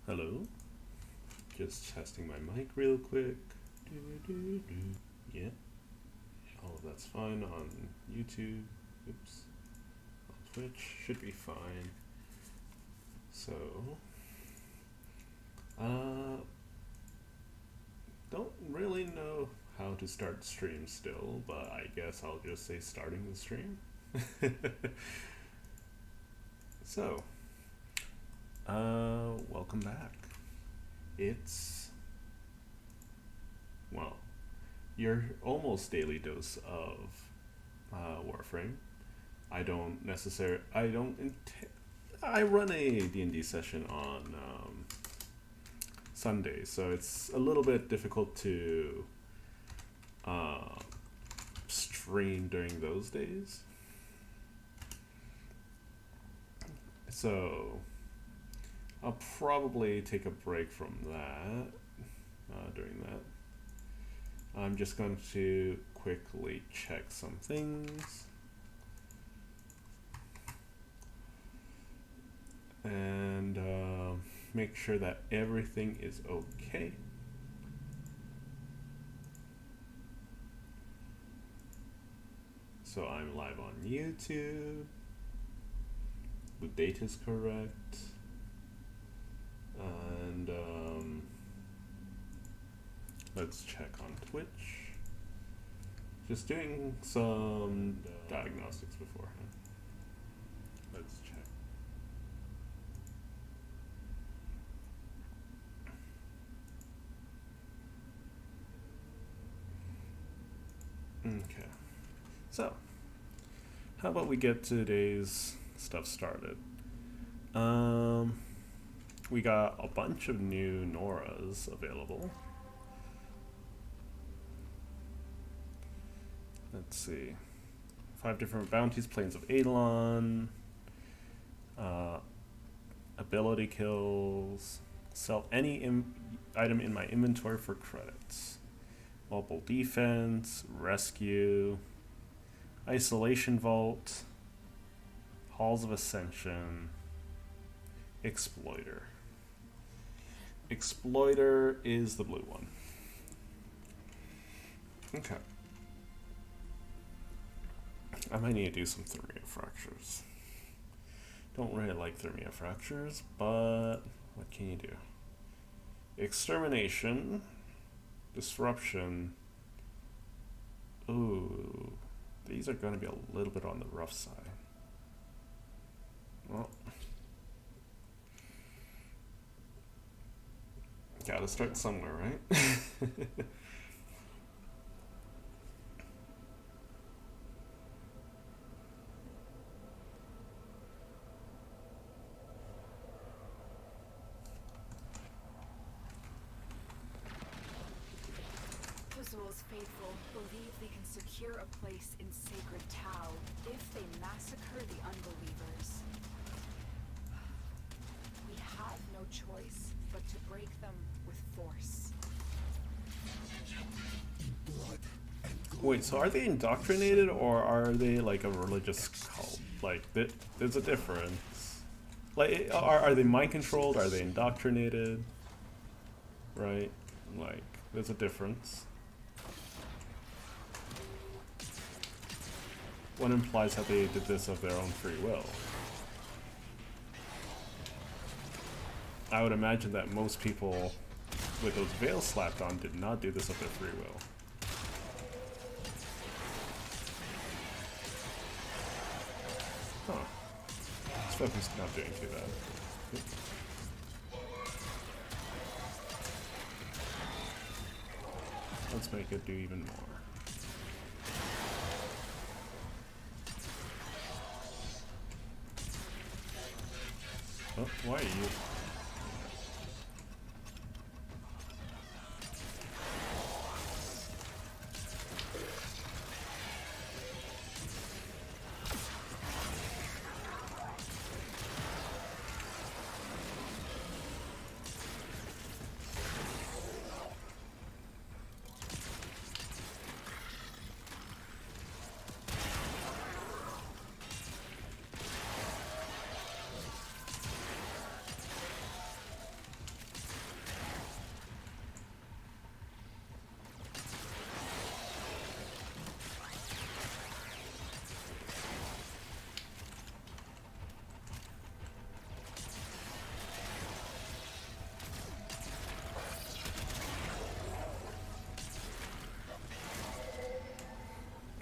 Hello, just testing my mic real quick. Yeah, all of that's fine on YouTube. Oops, on Twitch should be fine. So, don't really know how to start stream still, but I guess I'll just say starting the stream. So, welcome back. It's, well, your almost daily dose of Warframe. I run a D&D session on Sunday, so it's a little bit difficult to stream during those days. So I'll probably take a break from that during that. I'm just going to quickly check some things. And make sure that everything is okay. So I'm live on YouTube. The date is correct. And let's check on Twitch. Just doing some diagnostics beforehand. Let's check. Okay, so how about we get today's stuff started? We got a bunch of new Noras available. Let's see, 5 different bounties, Plains of Eidolon, ability kills, sell any item in my inventory for credits. Mobile defense, rescue, isolation vault, halls of ascension, exploiter. Exploiter is the blue one. Okay. I might need to do some Thermia fractures. Don't really like Thermia fractures, but what can you do? Extermination. Disruption. Ooh, these are going to be a little bit on the rough side. Well, gotta start somewhere, right? Faithful believe they can secure a place in Sacred Tau if they massacre the unbelievers. We have no choice but to break them with force. Wait, so are they indoctrinated or are they like a religious cult? Like, there's a difference. Like, are they mind controlled? Are they indoctrinated? Right? Like, there's a difference. One implies that they did this of their own free will. I would imagine that most people with those veils slapped on did not do this of their free will. Huh. This weapon's not doing too bad. Let's make it do even more. Oh, why are you?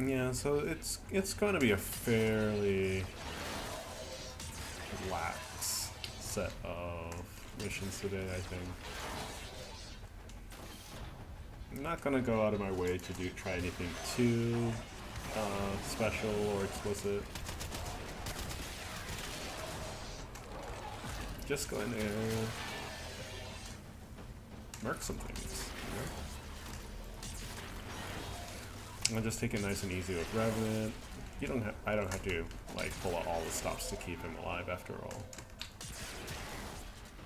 Yeah, so it's going to be a fairly lax set of missions today, I think. I'm not gonna go out of my way to try anything too special or explicit. Just go in there, murk some things. You know? I'll just take it nice and easy with Revenant. You don't have. I don't have to like pull out all the stops to keep him alive. After all,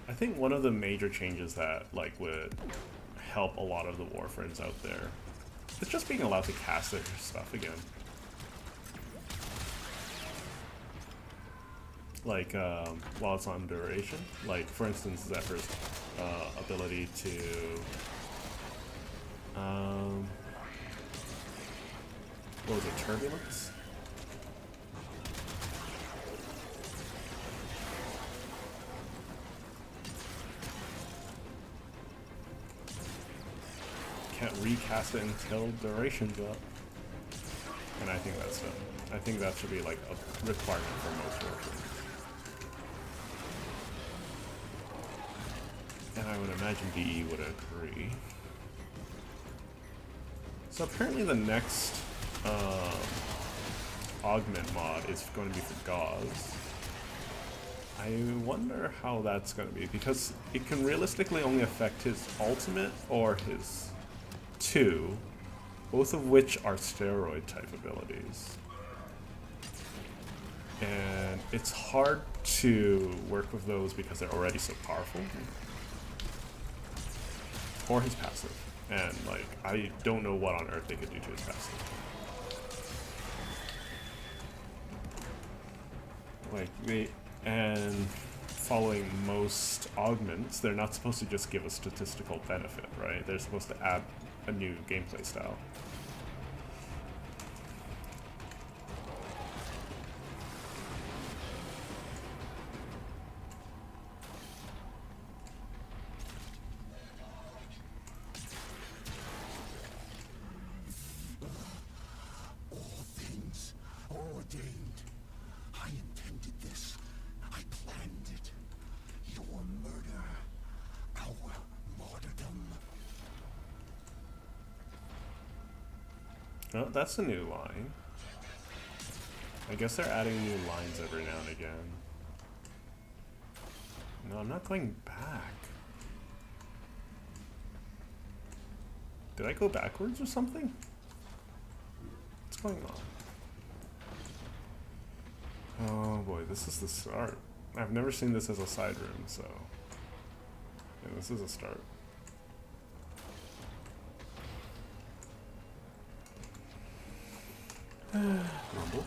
I think one of the major changes that like would help a lot of the Warframes out there is just being allowed to cast their stuff again. Like while it's on duration, like for instance Zephyr's ability to what was it, Turbulence? Can't recast it until duration's up. And I think that's done. I think that should be like a requirement for most Warframes. And I would imagine DE would agree. So apparently the next augment mod is going to be for Gauze. I wonder how that's going to be, because it can realistically only affect his ultimate or his 2, both of which are steroid type abilities. And it's hard to work with those because they're already so powerful. Or his passive. And like, I don't know what on earth they could do to his passive. Like, and following most augments, they're not supposed to just give a statistical benefit, right? They're supposed to add a new gameplay style. Oh, that's a new line. I guess they're adding new lines every now and again. No, I'm not going back. Did I go backwards or something? What's going on? Oh boy, this is the start. I've never seen this as a side room, so... yeah, this is a start. Rumble.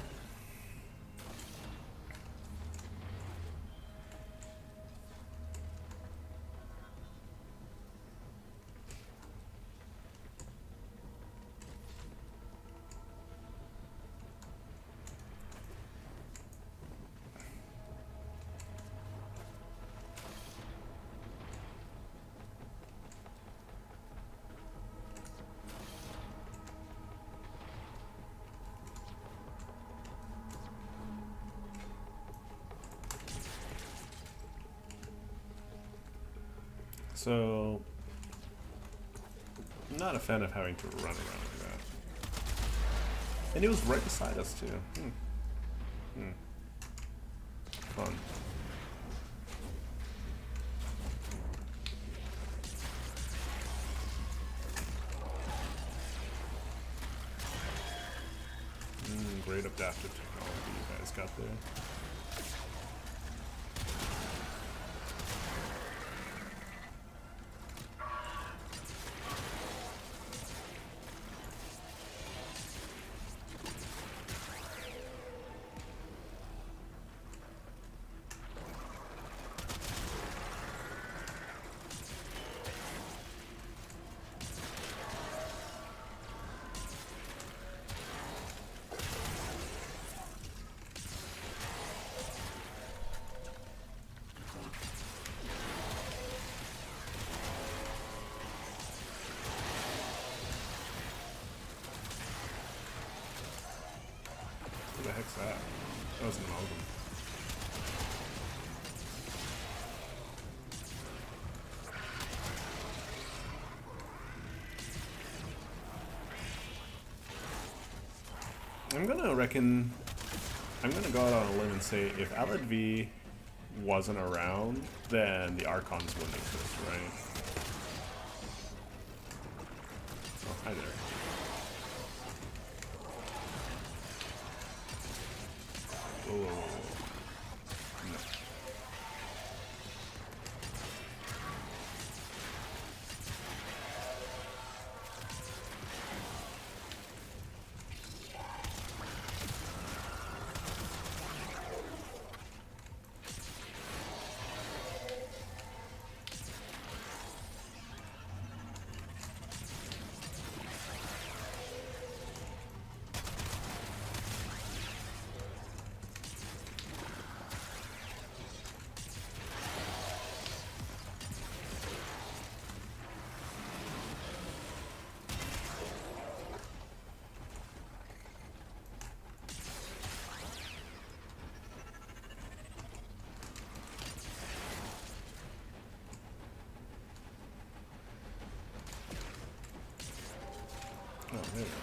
So, I'm not a fan of having to run around like that. And it was right beside us too. Fun. Great adaptive technology you guys got there. What the heck's that? That was an amalgam. I'm gonna go out on a limb and say if Alad V wasn't around, then the Archons wouldn't exist, right? Oh, hi there. Whoa, whoa, whoa, whoa. No. Oh, there we go.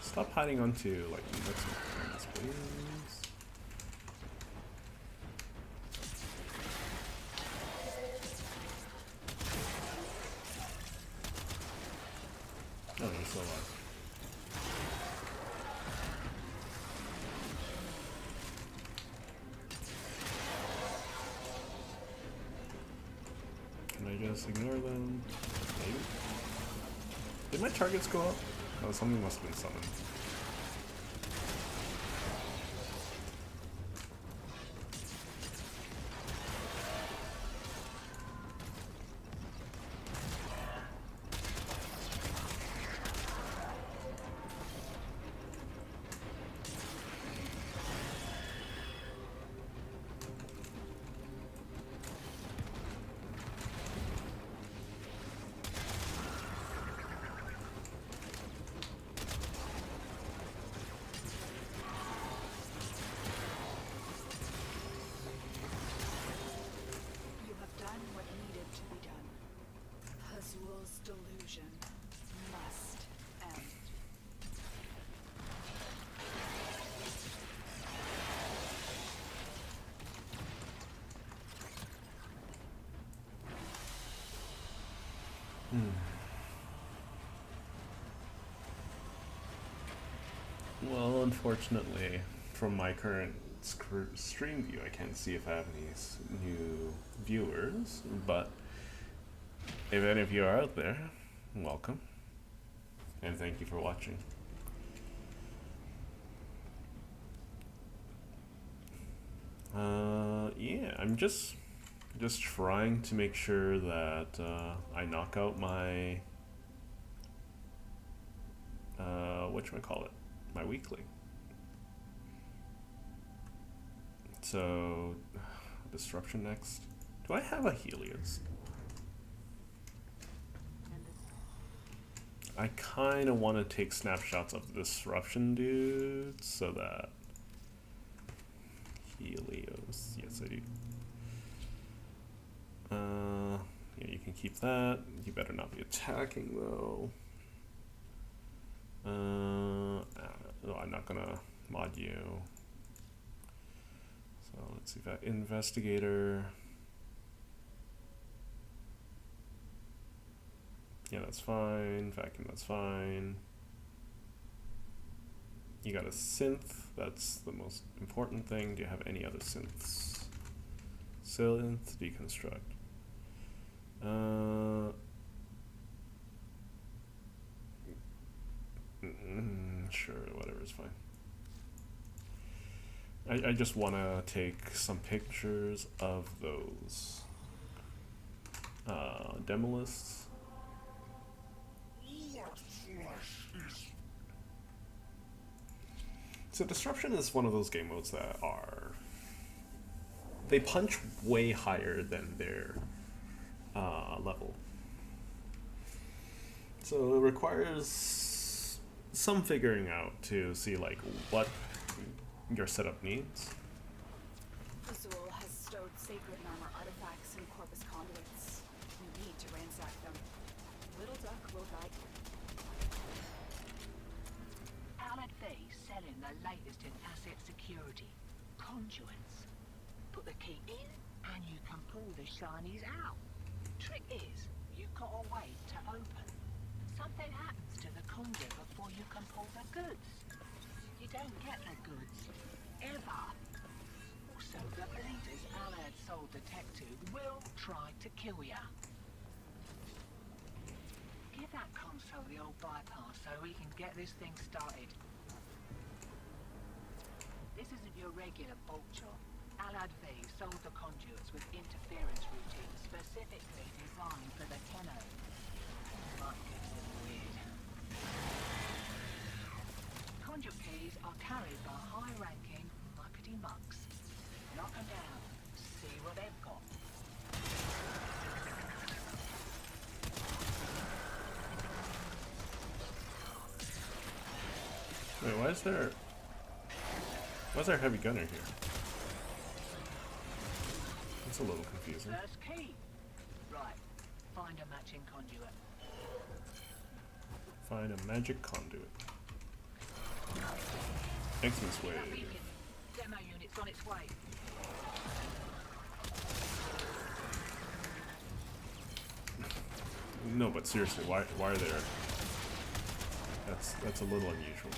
Stop hiding onto, like, nooks and crannies, please. Oh, you're still alive. Can I just ignore them? Maybe? Did my targets go up? Oh, something must have been summoned. You have done what needed to be done. Hazul's delusion must end. Well, unfortunately, from my current stream view, I can't see if I have any new viewers, but if any of you are out there, welcome, and thank you for watching. Yeah, I'm just trying to make sure that I knock out my whatchamacallit, my weekly. So, disruption next. Do I have a Helios? I kind of want to take snapshots of the disruption dude so that Helios. Yes, I do. Yeah, you can keep that. You better not be attacking though. No, I'm not gonna mod you. So let's see if that investigator. Yeah, that's fine. Vacuum, that's fine. You got a synth. That's the most important thing. Do you have any other synths? Synth, deconstruct. Sure, whatever's fine. I just want to take some pictures of those demolists. So disruption is one of those game modes that are, they punch way higher than their level. So it requires some figuring out to see like what your setup needs. Azul has stowed sacred armor artifacts in Corpus conduits. We need to ransack them. Little Duck will guide you. Alad Vay's selling the latest in asset security. Conduits. Put the key in and you can pull the shinies out. Trick is, you've got to wait to open. Something happens to the conduit before you can pull the goods. You don't get the goods. Ever. Also, the bleeders Alad sold the tech to will try to kill ya. Give that console the old bypass so we can get this thing started. This isn't your regular bolt job. Alad Vay sold the conduits with interference routines specifically designed for the Tenno. Might get a little weird. Conduit keys are carried by high-ranking muckety mucks. Knock them down. See what they've got. Wait, why is there a heavy gunner here? It's a little confusing. First key. Right. Find a matching conduit. Find a magic conduit. Xmas wave. Demo unit's on its way. No, but seriously, why are there? That's a little unusual.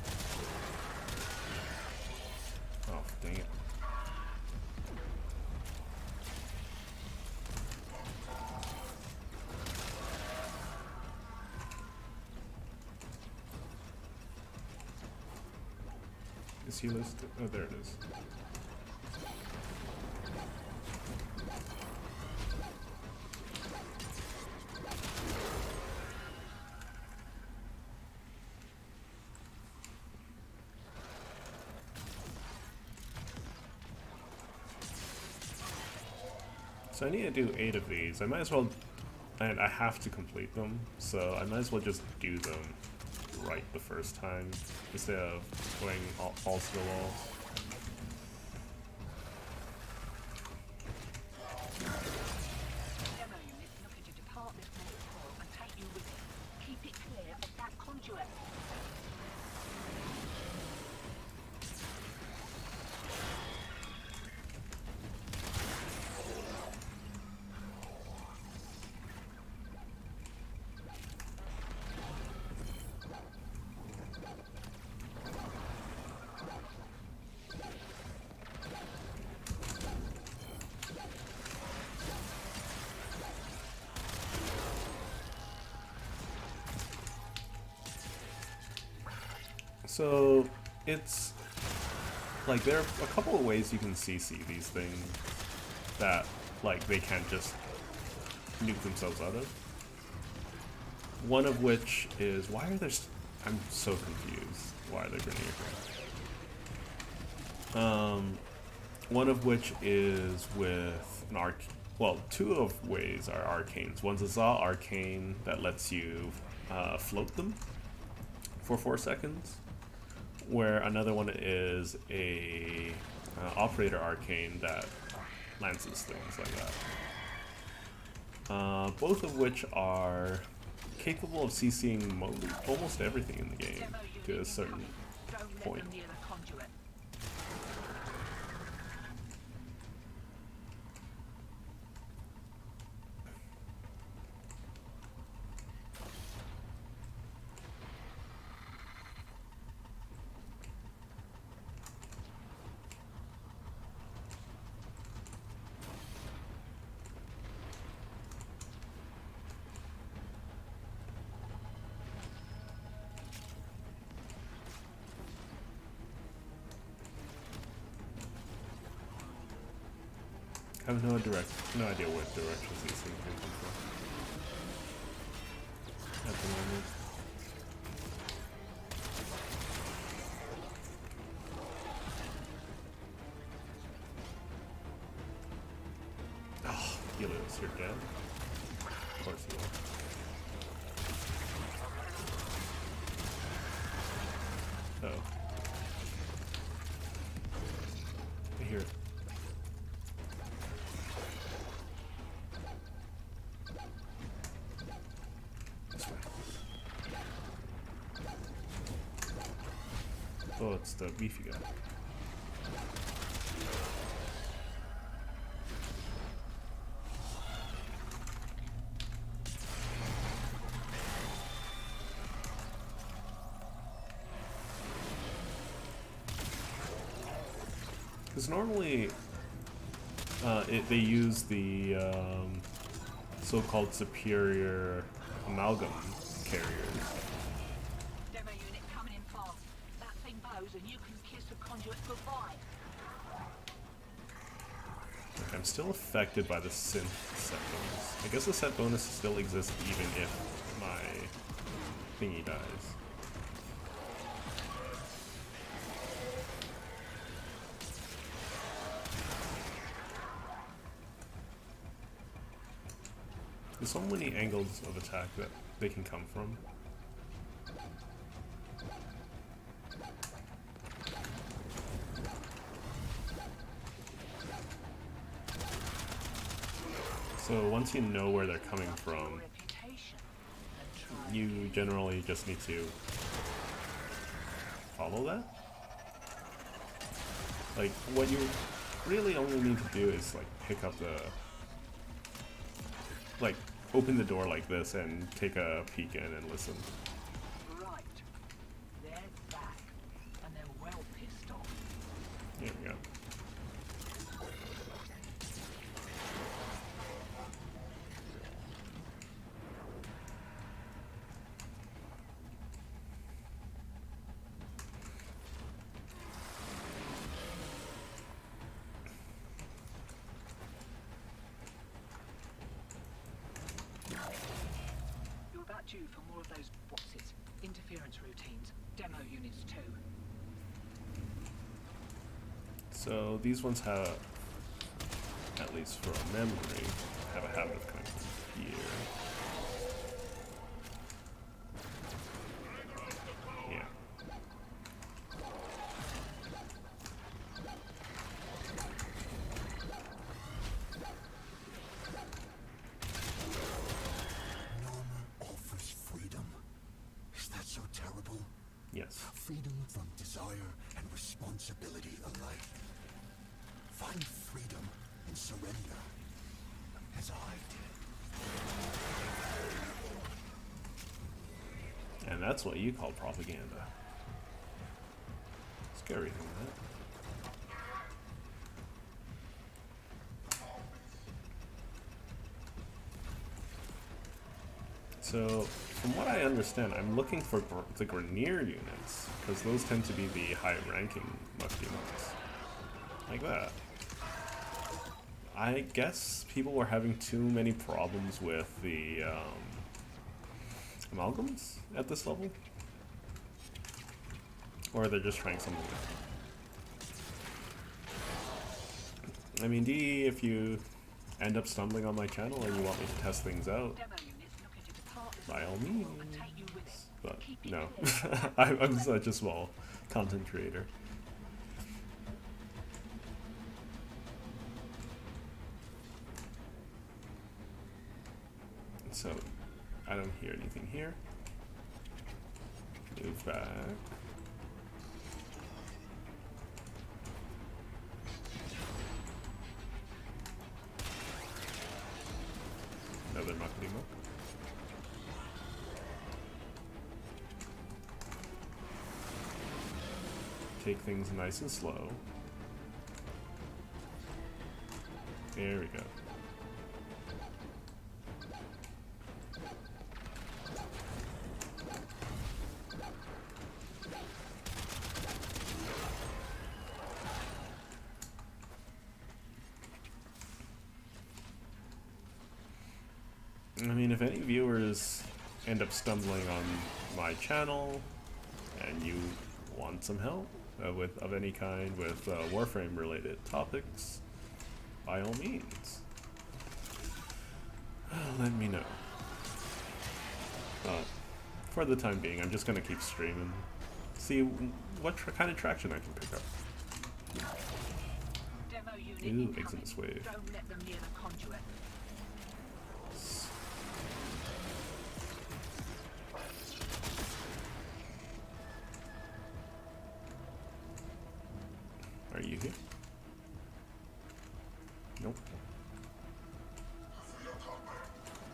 Oh, dang it. Is he listed? Oh, there it is. So I need to do 8 of these. I might as well, and I have to complete them, so I might as well just do them right the first time instead of going all to the wall. Demo unit looking to depart this mortal coil and take you with it. Keep it clear of that conduit. So it's like there are a couple of ways you can CC these things that like they can't just nuke themselves out of. One of which is why are there? I'm so confused. Why are there grenade grenades? One of which is with an arc. Well, two of ways are arcanes. One's a Za arcane that lets you float them for 4 seconds, where another one is a operator arcane that lances things like that. Both of which are capable of CCing almost everything in the game to a certain point. Near the conduit. I have no idea what directions these things can come from at the moment. Oh, Helios, you're dead? Of course you are. Oh. I hear it. This way. Oh, it's the beefy guy. Because normally, they use the so-called superior amalgam carriers. Demo unit coming in fast. That thing bows and you can kiss the conduit goodbye. Like, I'm still affected by the synth set bonus. I guess the set bonus still exists even if my thingy dies. There's so many angles of attack that they can come from. So once you know where they're coming from, Reputation. And try you generally just need to follow that. Like, what you really only need to do is, like, pick up the... like, open the door like this and take a peek in and listen. right. They're back. And they're well pissed off. Here we go. You're about due for more of those boxes. Interference routines. Demo units too. So these ones have, at least for a memory, have a habit of coming from here. Yeah. Offers freedom. Is that so terrible? Yes. Freedom from desire and responsibility alike. Find freedom and surrender, as I did. And that's what you call propaganda. Scary thing, that. So, from what I understand, I'm looking for the Grenier units, because those tend to be the high-ranking Muck-Demons. Like that. I guess people were having too many problems with the amalgams at this level. Or they're just trying something new. I mean, D, if you end up stumbling on my channel and you want me to test things out, Demo units looking to depart this by all world means. and take you with it. But Keep it no, clear. I'm such a small content creator. So, I don't hear anything here. Move back. Another Muckety Muck. Take things nice and slow. There we go. I mean, if any viewers end up stumbling on my channel and you want some help of any kind with Warframe related topics, by all means, let me know. But for the time being, I'm just gonna keep streaming. see what kind of traction I can pick up. Demo unit Ooh, incoming. Exodus Wave. Don't let them near the conduit. Are you here? Nope.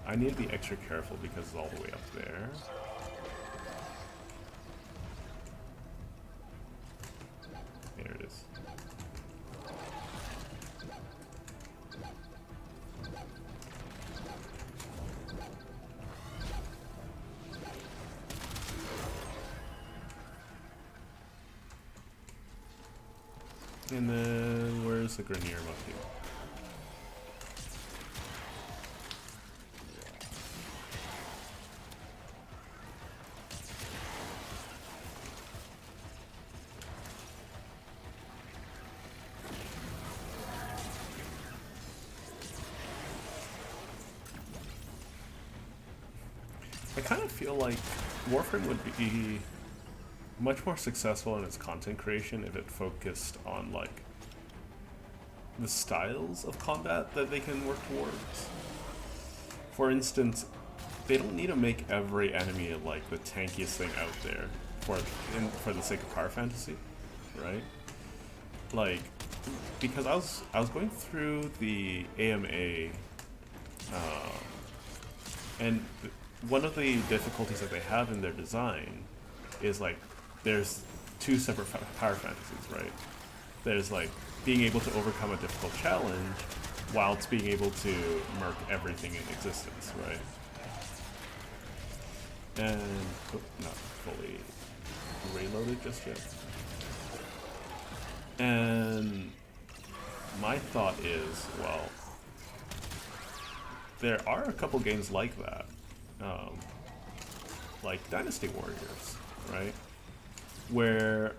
I need to be extra careful because it's all the way up there. There it is. And then where's the Grenier monkey? I kind of feel like Warframe would be much more successful in its content creation if it focused on like the styles of combat that they can work towards. For instance, they don't need to make every enemy like the tankiest thing out there for the sake of power fantasy, right? Like, because I was going through the AMA, and one of the difficulties that they have in their design is like there's two separate power fantasies, right? There's like being able to overcome a difficult challenge whilst being able to murk everything in existence, right? And not fully reloaded just yet. And my thought is, well, there are a couple games like that, like Dynasty Warriors, right? Where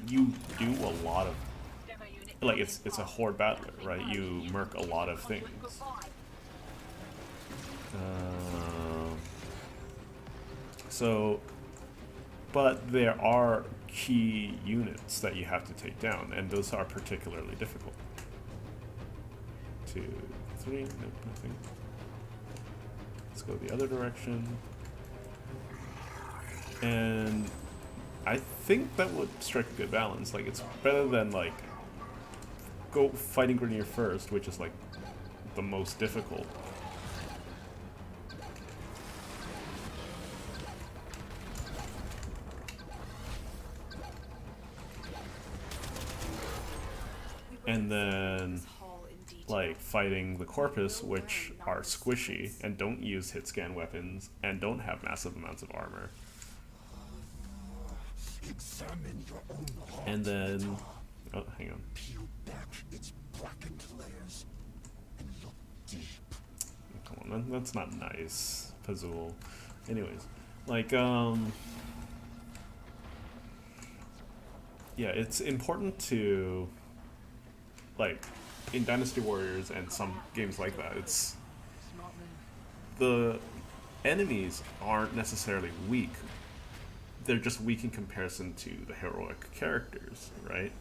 you do a lot of, like, it's a horde battler, right? You murk a lot of things. So, but there are key units that you have to take down, and those are particularly difficult. 2, 3, nope, nothing. Let's go the other direction. And I think that would strike a good balance. Like, it's better than, like, go fighting Grenier first, which is, like, the most difficult. And then, like, fighting the Corpus, which are squishy and don't use hit scan weapons and don't have massive amounts of armor. Examine your own heart. And then, oh, hang on. Peel back its blackened layers and look deep. Come on, that's not nice, Pazul. Anyways, like, yeah, it's important to, like, in Dynasty Warriors and some games like that, it's, the enemies aren't necessarily weak. They're just weak in comparison to the heroic characters, right?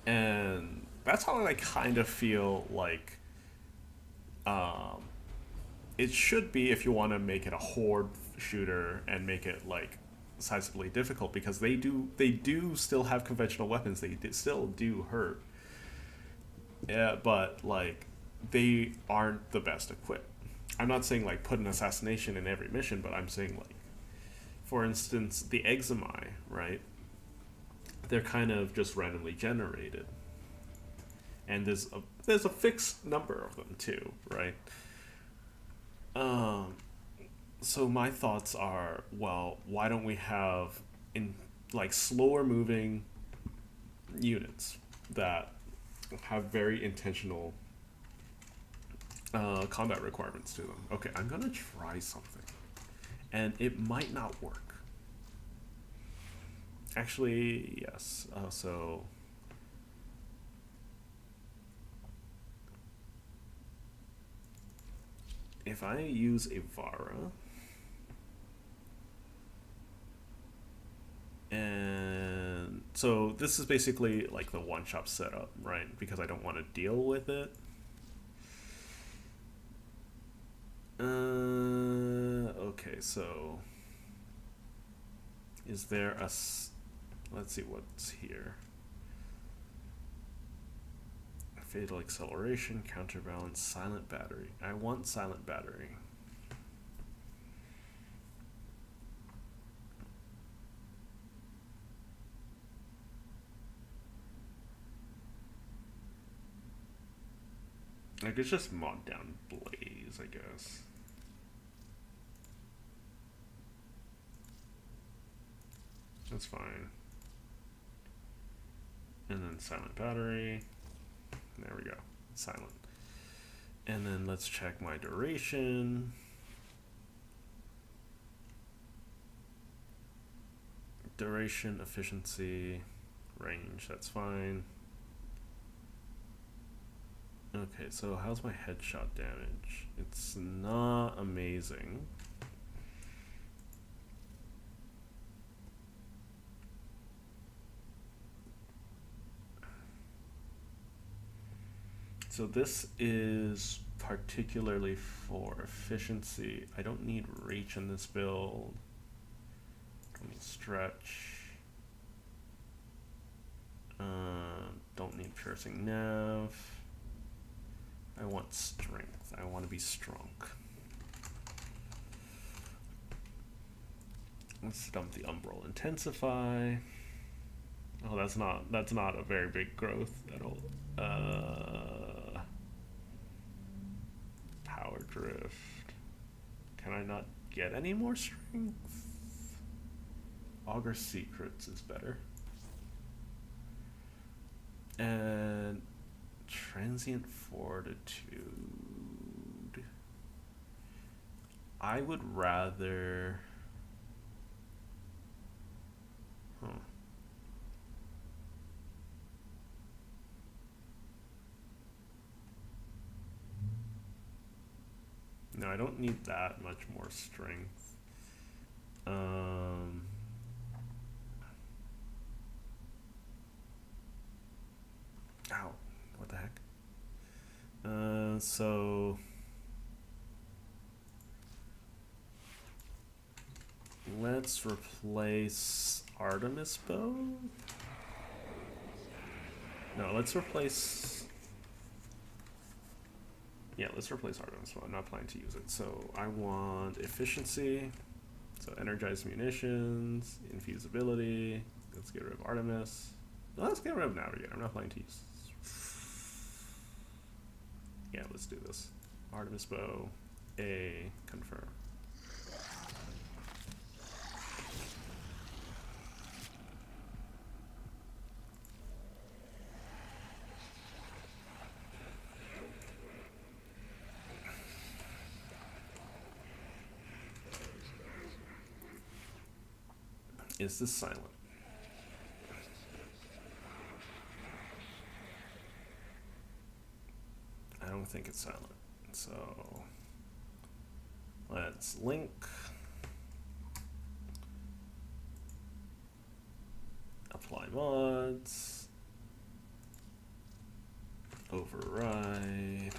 And that's how I kind of feel like it should be if you want to make it a horde shooter and make it like sizably difficult, because they do still have conventional weapons. They still do hurt, but like they aren't the best equipped. I'm not saying like put an assassination in every mission, but I'm saying like, for instance, the Exami, right? They're kind of just randomly generated, and there's a fixed number of them too, right? So my thoughts are, well, why don't we have like slower moving units that have very intentional combat requirements to them? Okay, I'm gonna try something, and it might not work. Actually, yes. So if I use Ivara, And so this is basically like the one-shop setup, right? Because I don't want to deal with it. Okay, so is there a let's see what's here. Fatal acceleration, counterbalance, silent battery. I want silent battery. I could just mod down Blaze, I guess. That's fine. And then silent battery. There we go. Silent. And then let's check my duration. Duration, efficiency, range, that's fine. Okay, so how's my headshot damage? It's not amazing. So this is particularly for efficiency. I don't need reach in this build. Don't need stretch. Don't need piercing nav. I want strength. I want to be strong. Let's dump the umbral intensify. Oh, that's not a very big growth at all. Power drift. Can I not get any more strength? Augur secrets is better. And transient fortitude. I would rather. No, I don't need that much more strength. Ow, what the heck? So let's replace Artemis bow. No, let's replace. Yeah, let's replace Artemis bow. I'm not planning to use it. So I want efficiency. So energized munitions, infusibility. Let's get rid of Artemis. No, let's get rid of Navigator. I'm not planning to use. Yeah, let's do this. Artemis bow, A, confirm. Is this silent? I don't think it's silent. So let's link. Apply mods. Override.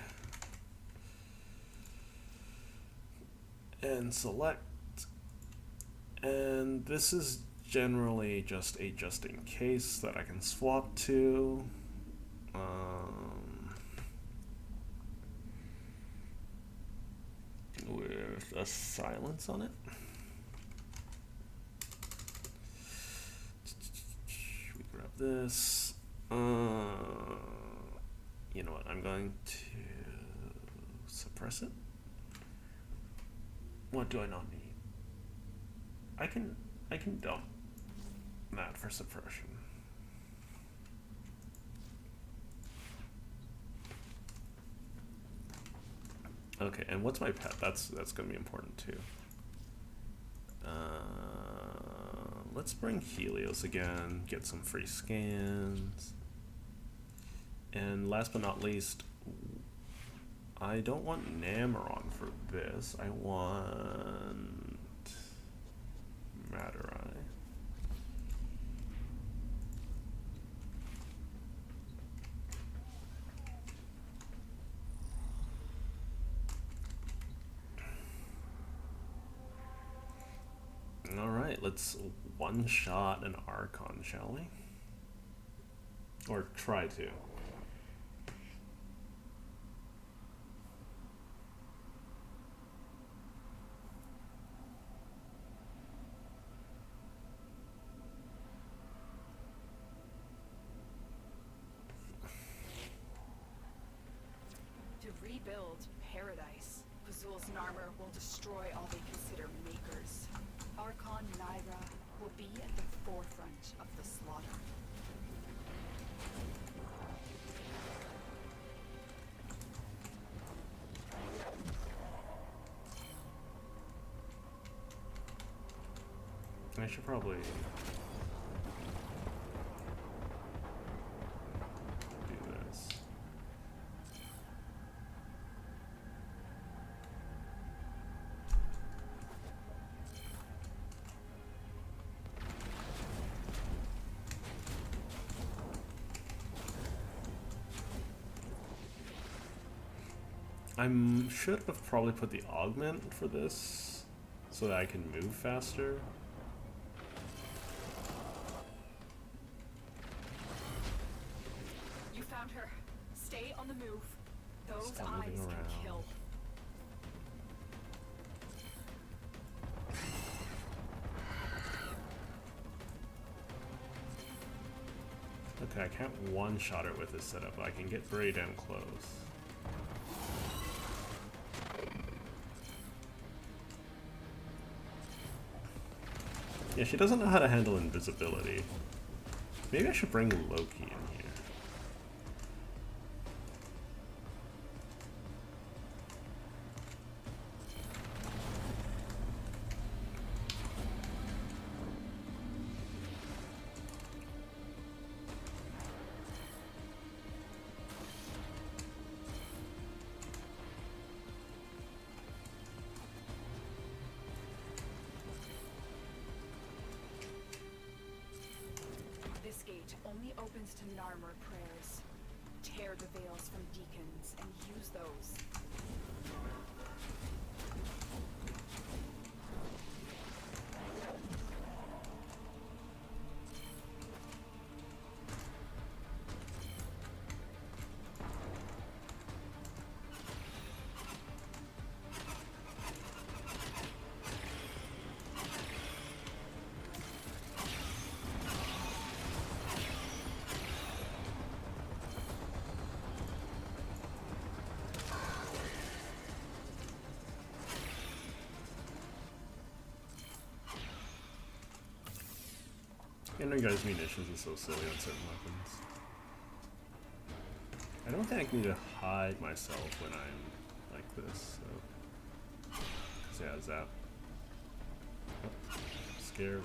And select. And this is generally just a just in case that I can swap to. With a silence on it. We grab this. You know what? I'm going to suppress it. What do I not need? I can dump that for suppression. Okay, and what's my pet? That's gonna be important too. Let's bring Helios again, get some free scans. And last but not least, I don't want Nameron for this. I want Matter Eye. let's one-shot an Archon, shall we? Or try to. To rebuild paradise, Fazul's Narmer will destroy all they consider makers. Archon Naira will be at the forefront of the slaughter. I should probably do this. I should have probably put the augment for this so that I can move faster. You found her. Stay on the move. Those Stop eyes moving can around. kill. Okay, I can't one-shot her with this setup, but I can get very damn close. Yeah, she doesn't know how to handle invisibility. Maybe I should bring Loki in here. This gate only opens to Narmer prayers. Tear the veils from deacons and use those. I know you guys' munitions are so silly on certain weapons. I don't think I need to hide myself when I'm like this, so. 'Cause yeah, zap. Oh, scary.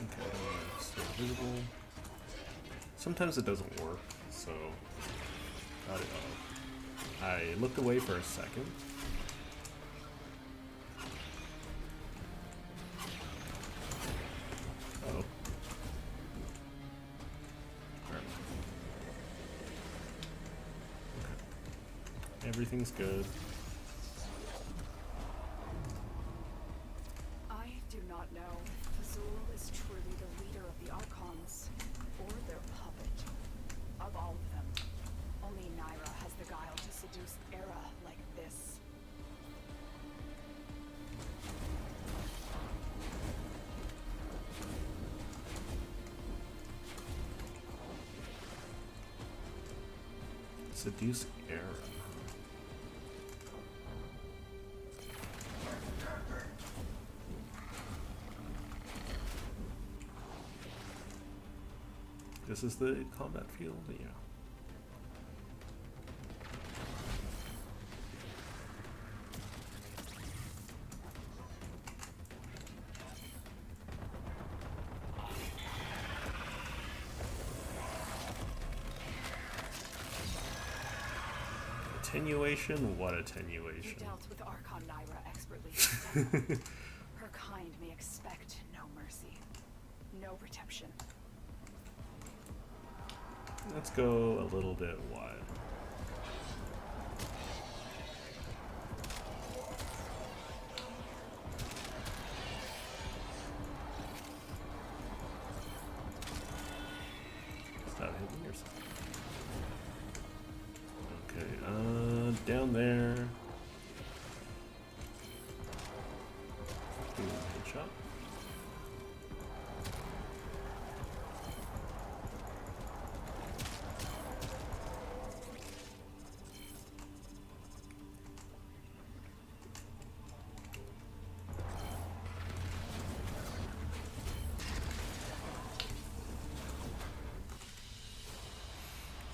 Okay, stay visible. Sometimes it doesn't work, so got it off. I looked away for a second. Uh-oh. Alright. Okay. Everything's good. I do not know if Fazul is truly the leader of the Archons, or their puppet. Of all of them, only Seduce Era. This is the combat field? Yeah. Attenuation? What You attenuation? dealt with Archon Naira expertly. Her kind may expect no mercy, no redemption. Let's go a little bit wide. Stop hitting yourself. Okay, down there. Do a headshot.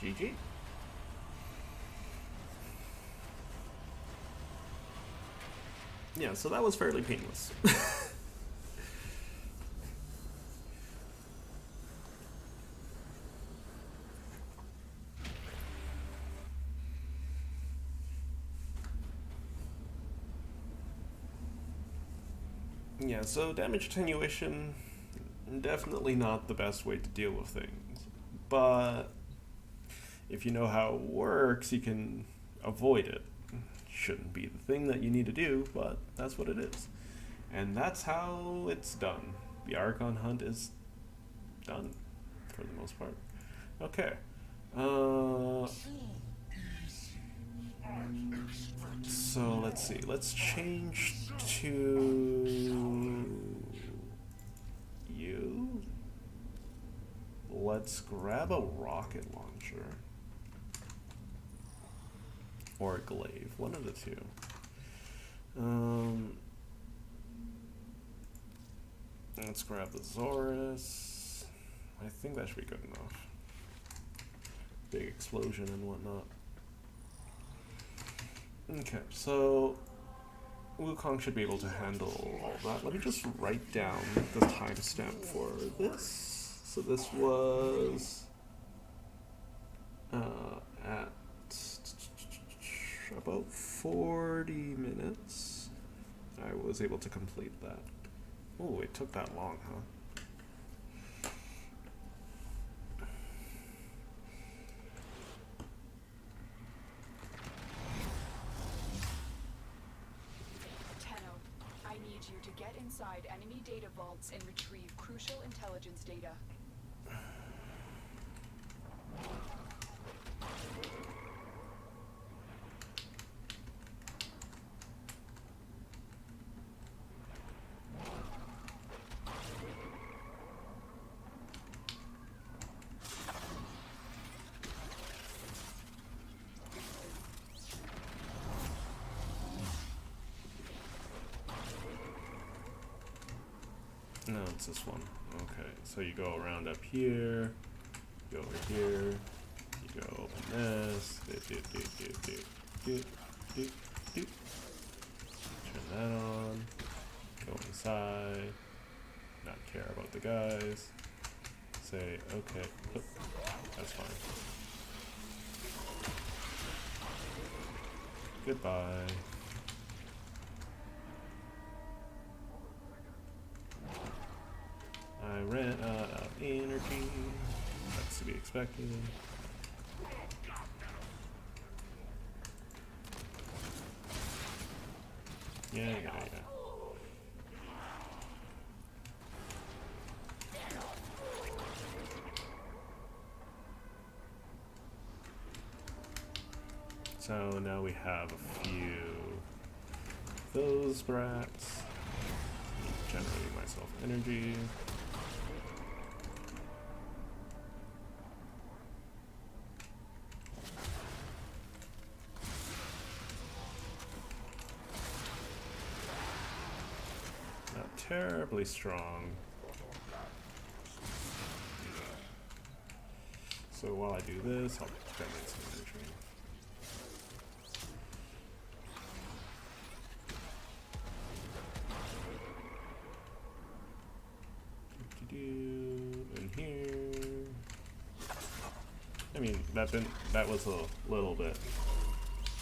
GG. Yeah, so that was fairly painless. Yeah, so damage attenuation, definitely not the best way to deal with things. But if you know how it works, you can avoid it. Shouldn't be the thing that you need to do, but that's what it is. And that's how it's done. The Archon Hunt is done, for the most part. Okay. So let's see. Let's change to you. Let's grab a rocket launcher. Or a glaive, one of the two. Let's grab the Zorus. I think that should be good enough. Big explosion and whatnot. Okay, so Wukong should be able to handle all that. Let me just write down the timestamp for this. So this was at about 40 minutes. I was able to complete that. Oh, it took that long, huh? Tenno, I need you to get inside enemy data vaults and retrieve crucial intelligence data. No, it's this one. Okay, so you go around up here, you go over here, you go open this, turn that on, go inside, not care about the guys, say, okay, that's fine. Goodbye. I ran out of energy. That's to be expected. Yeah. So now we have a few of those brats. Generating myself energy. terribly strong. So while I do this, I'll generate some energy. In here. I mean, that was a little bit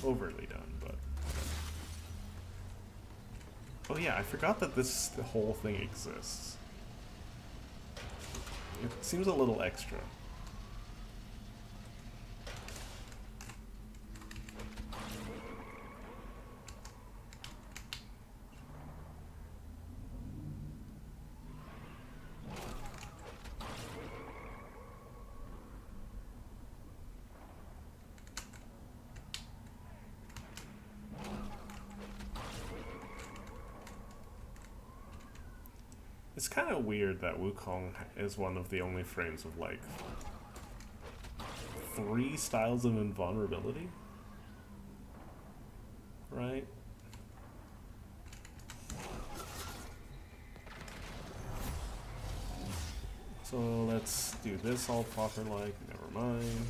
overly done, but. Oh yeah, I forgot that the whole thing exists. It seems a little extra. It's kind of weird that Wukong is one of the only frames of like 3 styles of invulnerability, right? So let's do this all proper like, never mind.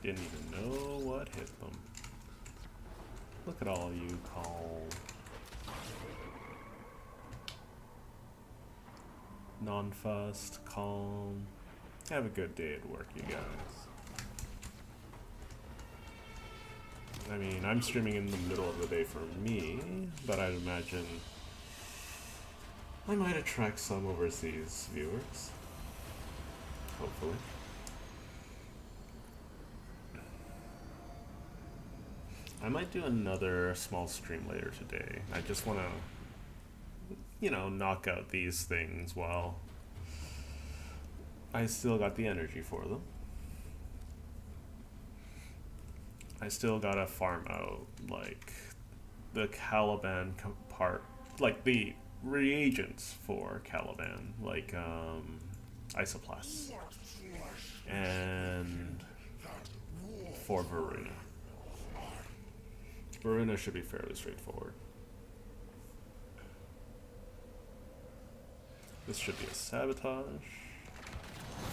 Didn't even know what hit them. Look at all you calm. Non-fussed, calm. Have a good day at work, you guys. I mean, I'm streaming in the middle of the day for me, but I'd imagine I might attract some overseas viewers. Hopefully. I might do another small stream later today. I just want to, you know, knock out these things while I still got the energy for them. I still gotta farm out, like, the Caliban part, like, the reagents for Caliban, like, Isoplast. And for Varuna. Varuna should be fairly straightforward. This should be a sabotage.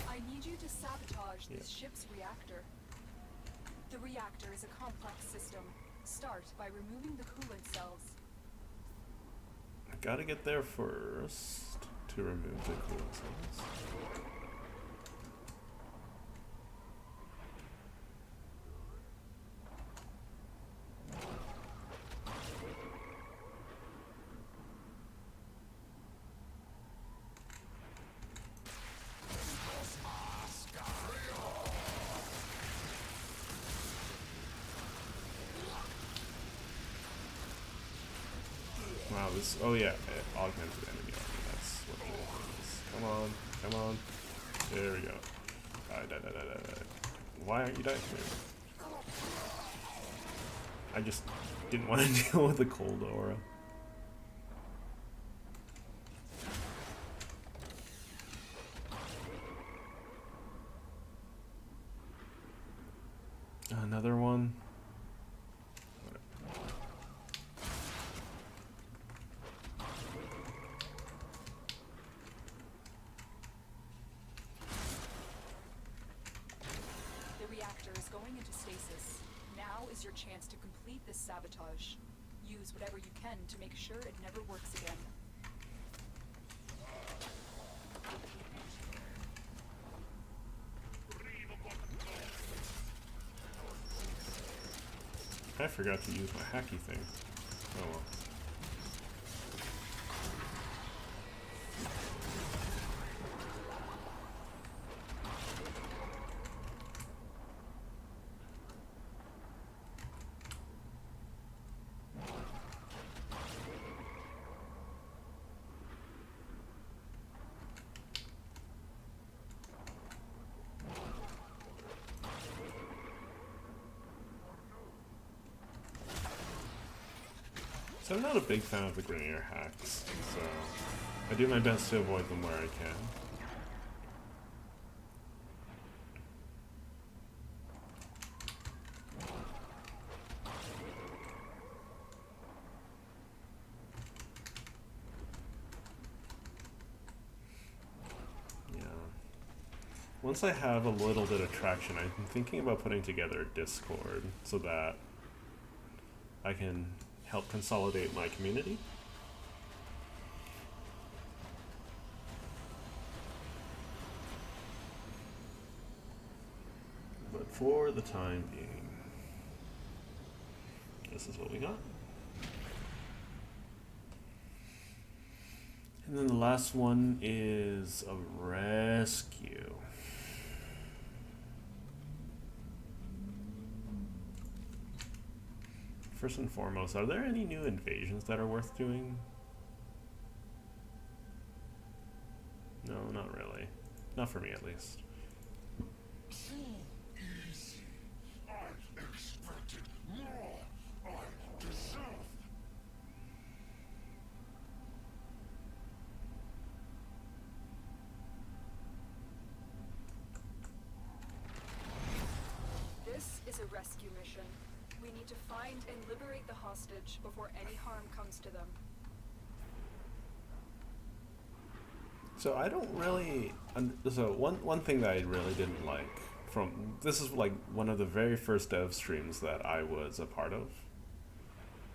I need you to sabotage this ship's reactor. The reactor is a complex system. Start by removing the coolant cells. I gotta get there first to remove the coolant cells. Wow, this, oh yeah, augmented enemy army, that's what it is. Come on, come on. There we go. Die. Why aren't you dying here? I just didn't want to deal with the cold aura. Another one. Your chance to complete this sabotage. Use whatever you can to make sure it never works again. I forgot to use my hacky thing. Oh well. So I'm not a big fan of the Grineer hacks, so I do my best to avoid them where I can. Once I have a little bit of traction, I'm thinking about putting together a Discord so that I can help consolidate my community. But for the time being, this is what we got. And then the last one is a rescue. First and foremost, are there any new invasions that are worth doing? No, not really. Not for me, at least. So easy. I expected more. I deserved. This is a rescue mission. We need to find and liberate the hostage before any harm comes to them. So I don't really. So one thing that I really didn't like from this is like one of the very first dev streams that I was a part of.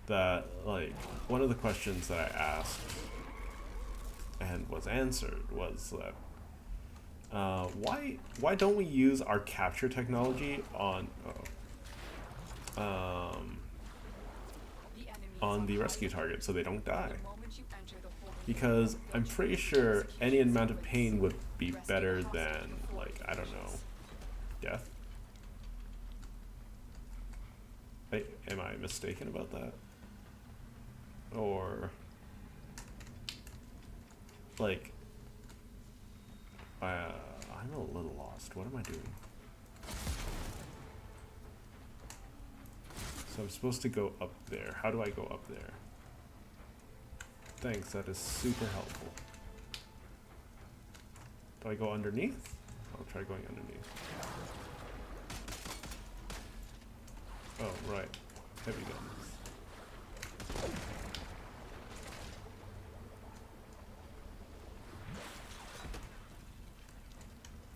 That like one of the questions that I asked and was answered was that why don't we use our capture technology on the rescue target so they don't die? Because I'm pretty sure any amount of pain would be better than, like, I don't know, death. Am I mistaken about that? Or, like, I'm a little lost. What am I doing? So I'm supposed to go up there. How do I go up there? Thanks, that is super helpful. Do I go underneath? I'll try going underneath. Oh, right. Heavy guns.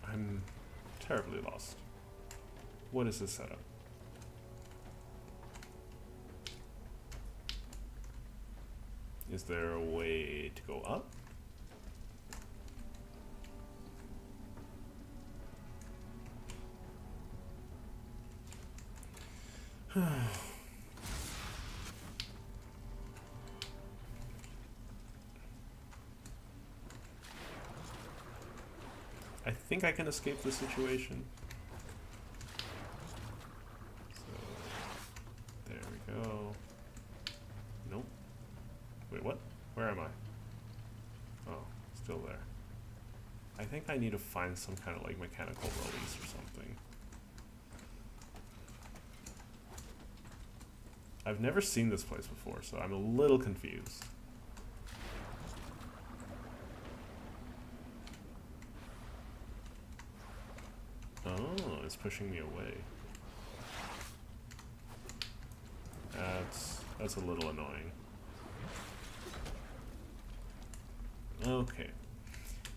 I'm terribly lost. What is this setup? Is there a way to go up? I think I can escape the situation. So, there we go. Nope. Wait, what? Where am I? Oh, still there. I think I need to find some kind of like mechanical release or something. I've never seen this place before, so I'm a little confused. Oh, it's pushing me away. That's a little annoying. Okay,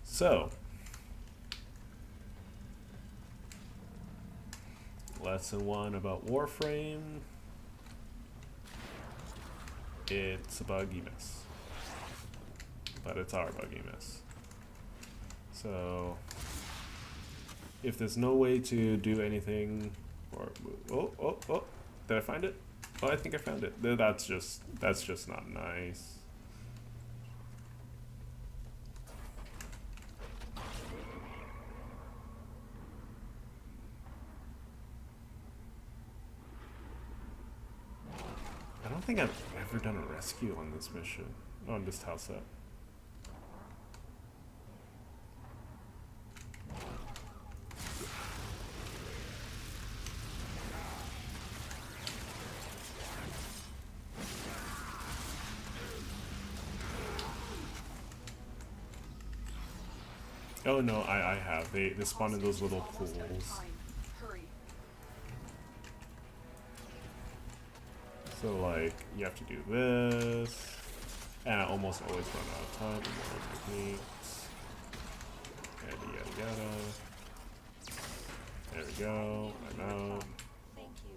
so lesson 1 about Warframe. It's a buggy mess, but it's our buggy mess. So if there's no way to do anything, or oh, did I find it? Oh, I think I found it. That's just not nice. I don't think I've ever done a rescue on this mission, on this tile set. Oh no, I have. They spawn in those little Almost out of pools. time. Hurry. So like you have to do this, and I almost always run out of time. More techniques. Yada yada yada. There we go. I'm out. Thank you.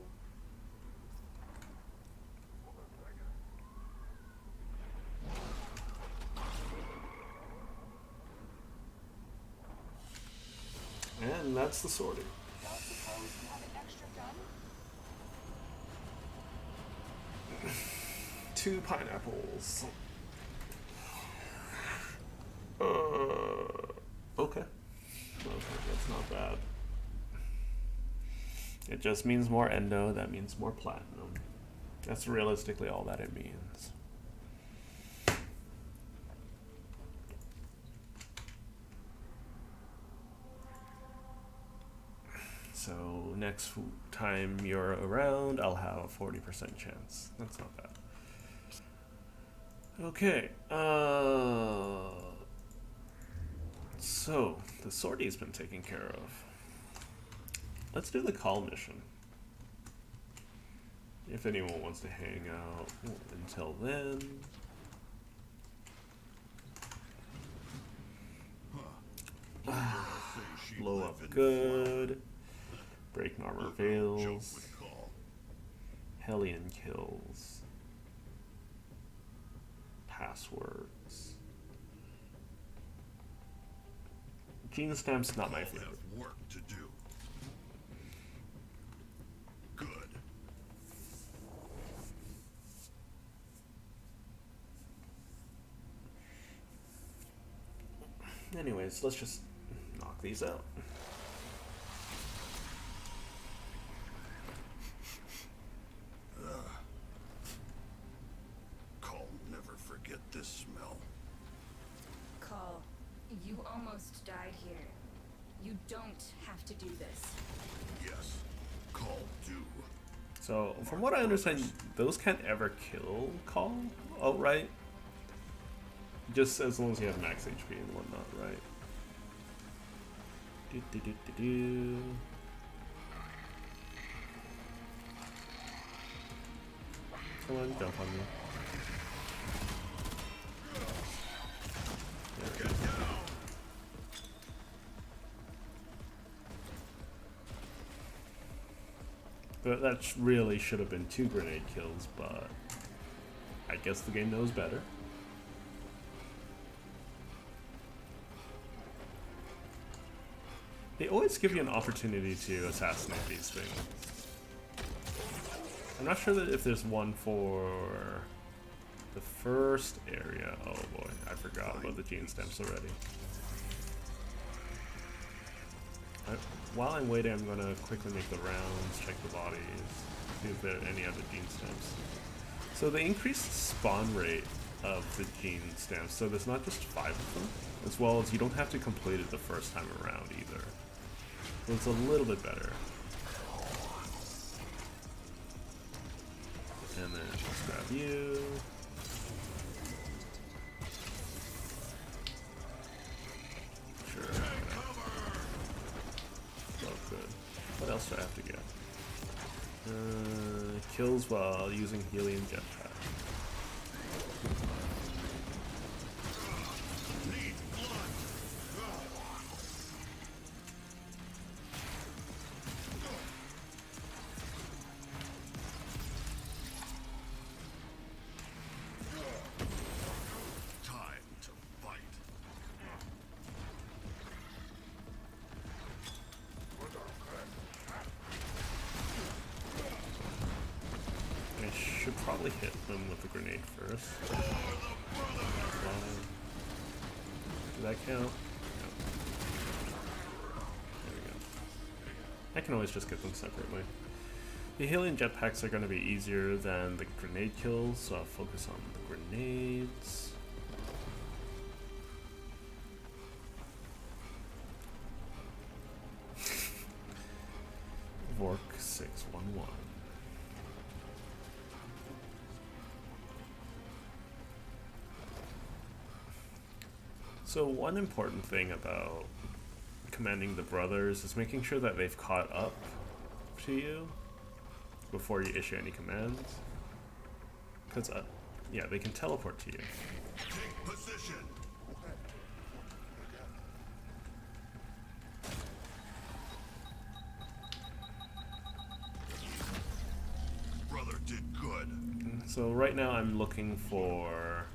And that's the sortie. Don't suppose you have an extra gun? 2 pineapples. Okay. Okay, that's not bad. It just means more endo, that means more platinum. That's realistically all that it means. So next time you're around, I'll have a 40% chance. That's not bad. Okay. So the sortie's been taken care of. Let's do the call mission. If anyone wants to hang out until then. Blow up good. Break armor fails. Hellion kills. Passwords. Gene Stamp's not my favorite. Work to do. Good. Anyways, let's just knock these out. Call never forget this smell. Call, you almost died here. You don't have to do this. Yes. Call do. So, from what I understand, those can't ever kill Call outright. Just as long as you have max HP and whatnot, right? Do do do do do. Come on, jump on me. There we go. But that really should have been 2 grenade kills, but I guess the game knows better. They always give you an opportunity to assassinate these things. I'm not sure that if there's one for the first area. Oh boy, I forgot about the gene stamps already. While I'm waiting, I'm gonna quickly make the rounds, check the bodies, see if there are any other gene stamps. So they increased spawn rate of the gene stamps, so there's not just 5 of them, as well as you don't have to complete it the first time around either. So it's a little bit better. And then let's grab you. Sure. Oh, good. What else do I have to get? Kills while using helium jetpack. Probably hit them with the grenade first. Did that count? No. There we go. I can always just get them separately. The helium jetpacks are going to be easier than the grenade kills, so I'll focus on the grenades. Vork 611. So one important thing about commanding the brothers is making sure that they've caught up to you before you issue any commands. Because, yeah, they can teleport to you. Take position. Brother did good. So right now I'm looking for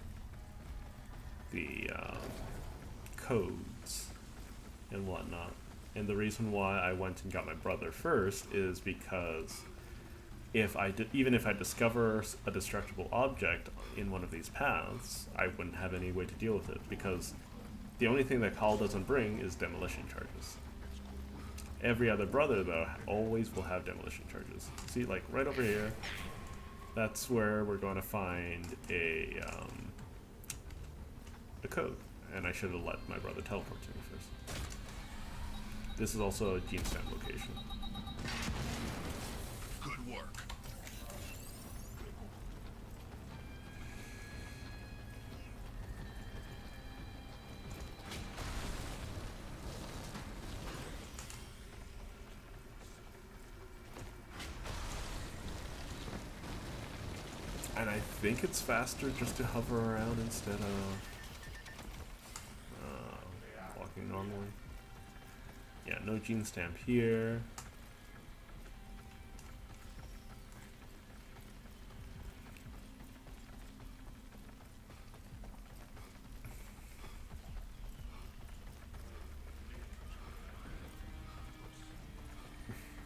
the codes and whatnot. And the reason why I went and got my brother first is because even if I discover a destructible object in one of these paths, I wouldn't have any way to deal with it, because the only thing that Call doesn't bring is demolition charges. Every other brother, though, always will have demolition charges. See, like right over here, that's where we're going to find a code, and I should have let my brother teleport to me first. This is also a gene stamp location. Good work. And I think it's faster just to hover around instead of walking normally. Yeah, no gene stamp here.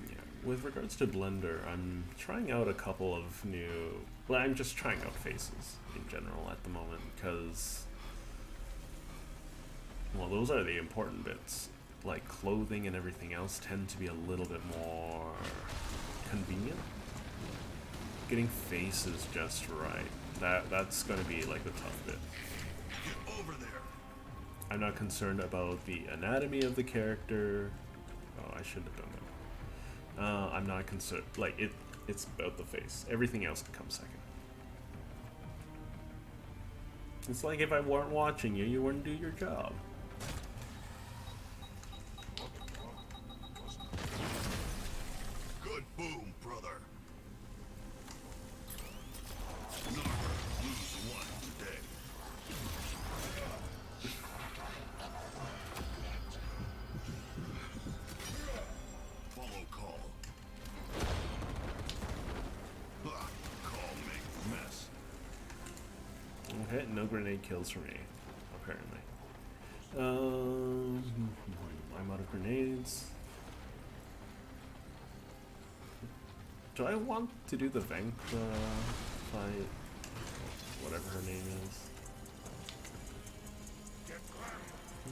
Yeah, with regards to Blender, I'm trying out a couple of new... Well, I'm just trying out faces in general at the moment, because... Well, those are the important bits. Like clothing and everything else tend to be a little bit more convenient. Getting faces just right, that's going to be like the tough bit. Get over there. I'm not concerned about the anatomy of the character. Oh, I should have done that. I'm not concerned. Like it's about the face. Everything else can come second. It's like if I weren't watching you, you wouldn't do your job. Good boom, brother. Never lose one today. Follow call. Call make mess. Okay, no grenade kills for me, apparently. I'm out of grenades. Do I want to do the Vankra fight? Whatever her name is.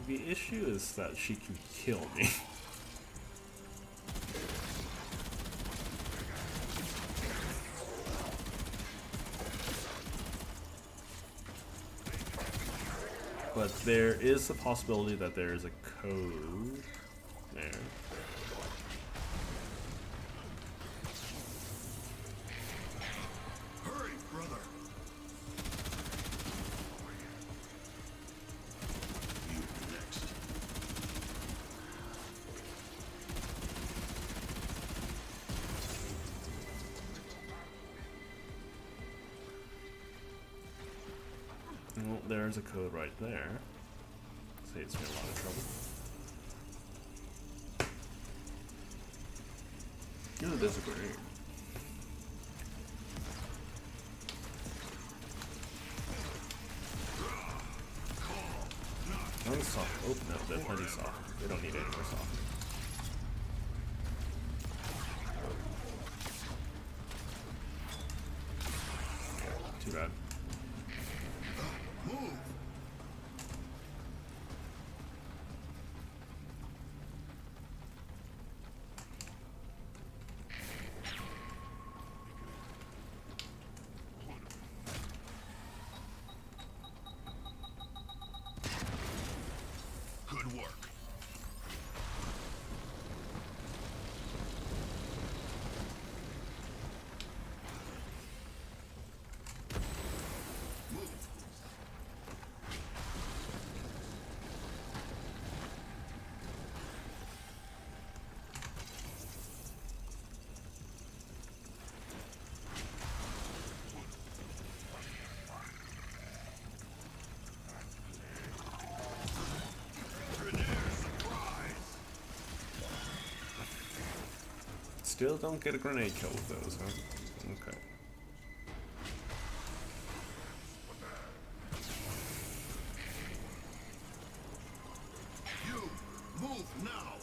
The issue is that she can kill me. But there is a possibility that there is a code there. Hurry, brother. You next. Well, there's a code right there. Saves me a lot of trouble. Oh, there's a grenade. Not soft. Oh no, they're plenty soft. They don't need any more soft. Too bad. Move. Good work. Move. still don't get a grenade kill with those, huh? Okay. You move now.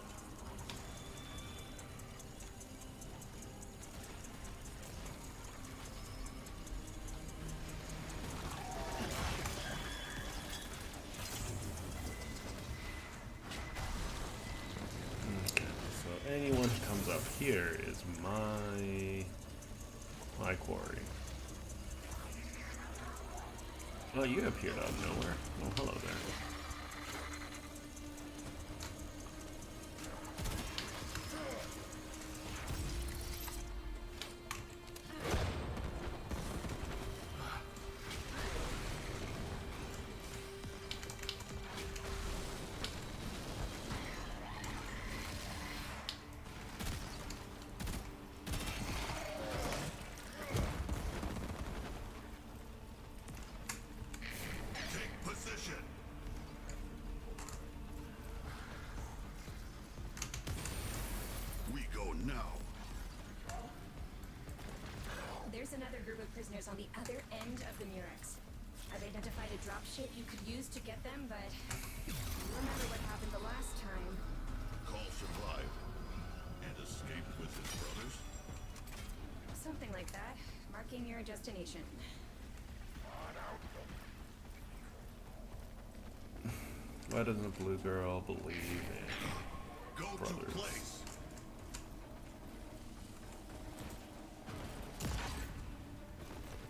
Okay, so anyone who comes up here is my quarry. Oh, you appeared out of nowhere. Oh, hello there. Take position. We go now. There's another group of prisoners on the other end of the Murex. I've identified a dropship you could use to get them, but you remember what happened the last time. Call survived and escaped with his brothers. Something like that. Marking your destination. Why doesn't the blue girl believe in Go brothers? to place.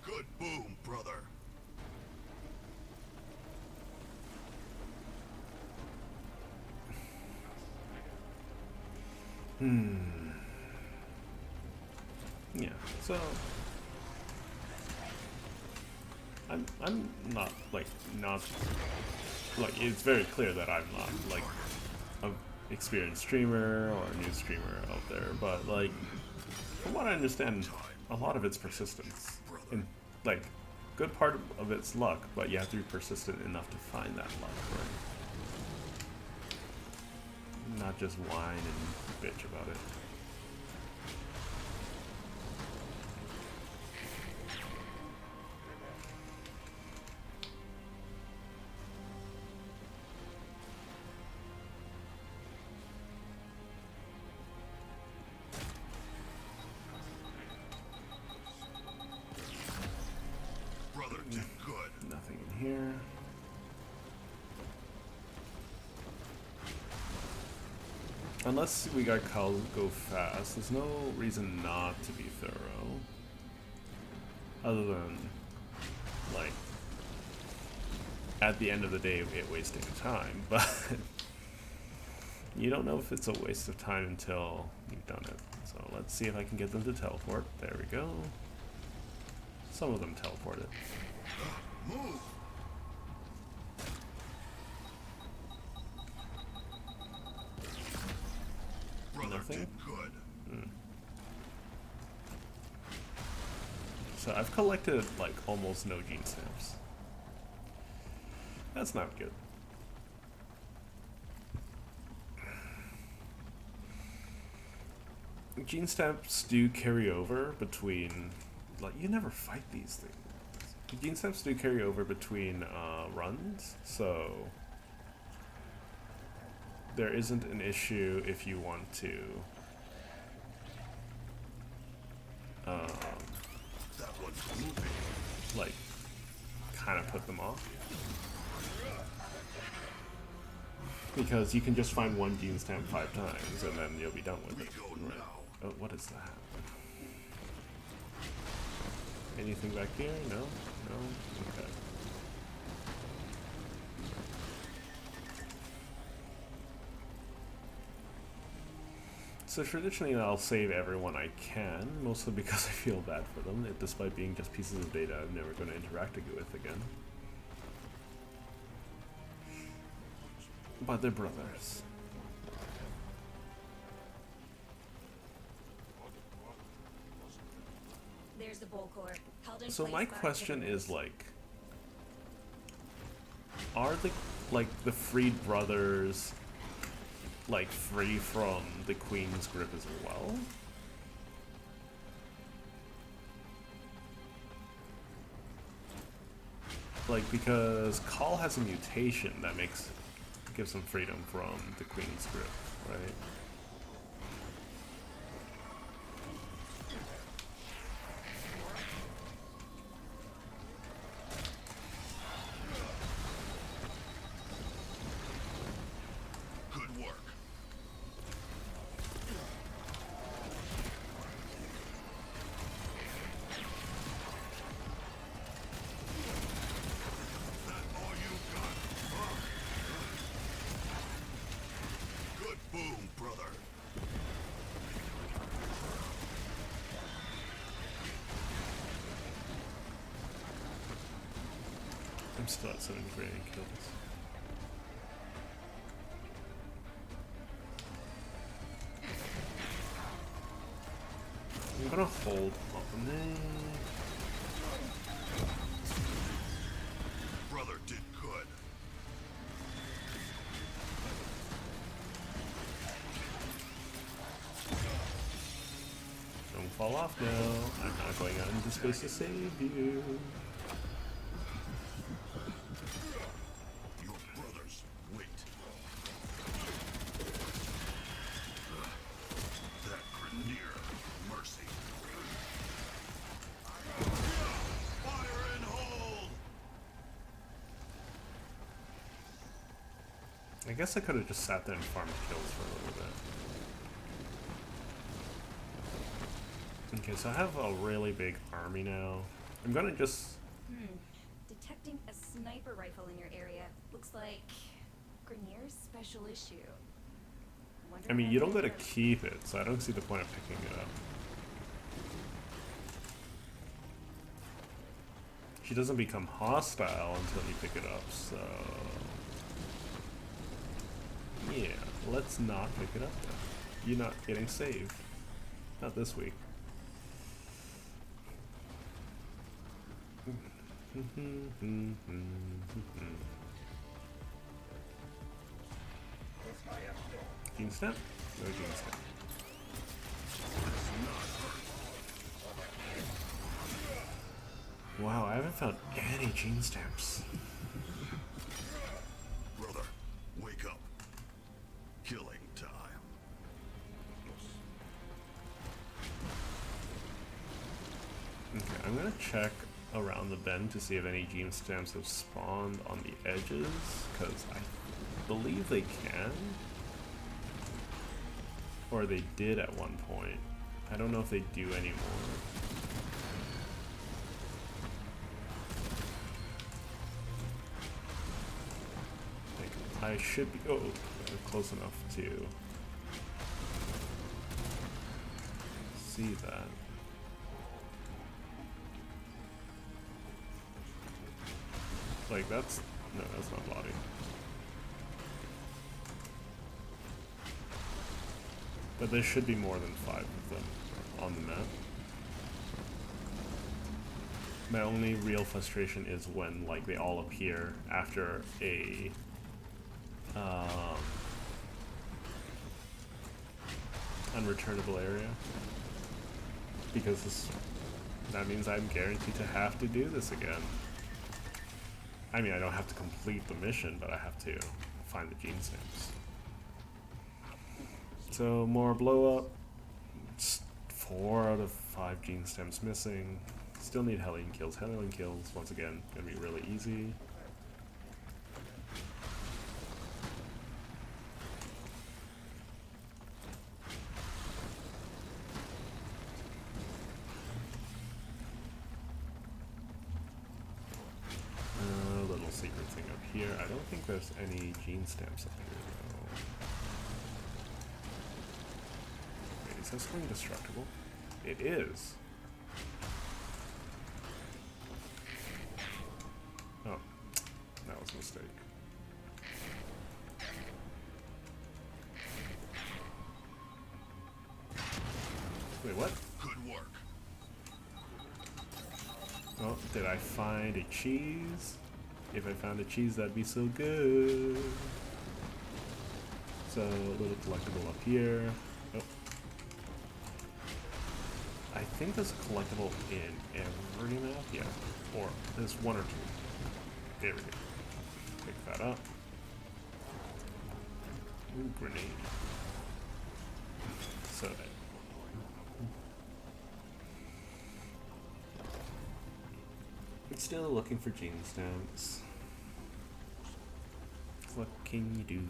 Good boom, brother. Yeah, so I'm not like it's very clear that I'm not like an experienced streamer or a new streamer out there, but like from what I understand, a lot of it's persistence. And like good part of it's luck, but you have to be persistent enough to find that luck, right? Not just whine and bitch about it. Brother did good. Nothing in here. Unless we got Kyle go fast, there's no reason not to be thorough. Other than, like, at the end of the day, it wasting time. But you don't know if it's a waste of time until you've done it. So let's see if I can get them to teleport. There we go. Some of them teleported. Move. Brother Nothing? did good. So I've collected like almost no gene stamps. That's not good. Gene stamps do carry over between, like, you never fight these things. Gene stamps do carry over between runs, so there isn't an issue if you want to That one's moving. like kind of put them off, because you can just find one gene stamp 5 times and then you'll be done with We it. go Right. now. Oh, what is that? Anything back here? No? No? Okay. So traditionally I'll save everyone I can, mostly because I feel bad for them, despite being just pieces of data I'm never going to interact with again. But they're brothers. There's the bowl core. Held in So place my by question pillars. is, like, are the freed brothers like free from the Queen's grip as well? Like, because Call has a mutation that gives him freedom from the Queen's grip, right? Good work. That all you got? Good boom, brother. I'm still at 7 grading kills. I'm gonna hold on there. Brother did good. Don't fall off now. I'm not going out into space to save you. Your brothers wait. That Grenier mercy. Fire and hold! I guess I could have just sat there and farmed kills for a little bit. Okay, so I have a really big army now. I'm gonna just... Detecting a sniper rifle in your area. Looks like Grenier's special issue. Wonder I mean, how you don't that gotta works. keep it, so I don't see the point of picking it up. She doesn't become hostile until you pick it up, so... Yeah, let's not pick it up then. You're not getting saved. Not this week. Gene snap? No gene snap. Wow, I haven't found any gene stamps. Brother, wake up. Killing time. Okay, I'm gonna check around the bend to see if any gene stamps have spawned on the edges, because I believe they can. Or they did at one point. I don't know if they do anymore. Like, I should be close enough to see that. Like, that's... no, that's not body. But there should be more than 5 of them on the map. My only real frustration is when, like, they all appear after a... unreturnable area. Because that means I'm guaranteed to have to do this again. I mean, I don't have to complete the mission, but I have to find the gene stamps. So, more blow up. 4 out of 5 gene stamps missing. Still need Hellion kills. Hellion kills, once again, gonna be really easy. Little secret thing up here. I don't think there's any gene stamps up here, though. Wait, is this thing destructible? It is. Oh, that was a mistake. Wait, what? Good work. Oh, did I find a cheese? If I found a cheese, that'd be so good. So, a little collectible up here. Oh. I think there's a collectible in every map, yeah. Or there's 1 or 2. There we go. Pick that up. Ooh, grenade. So I'm still looking for gene stamps. What can you do?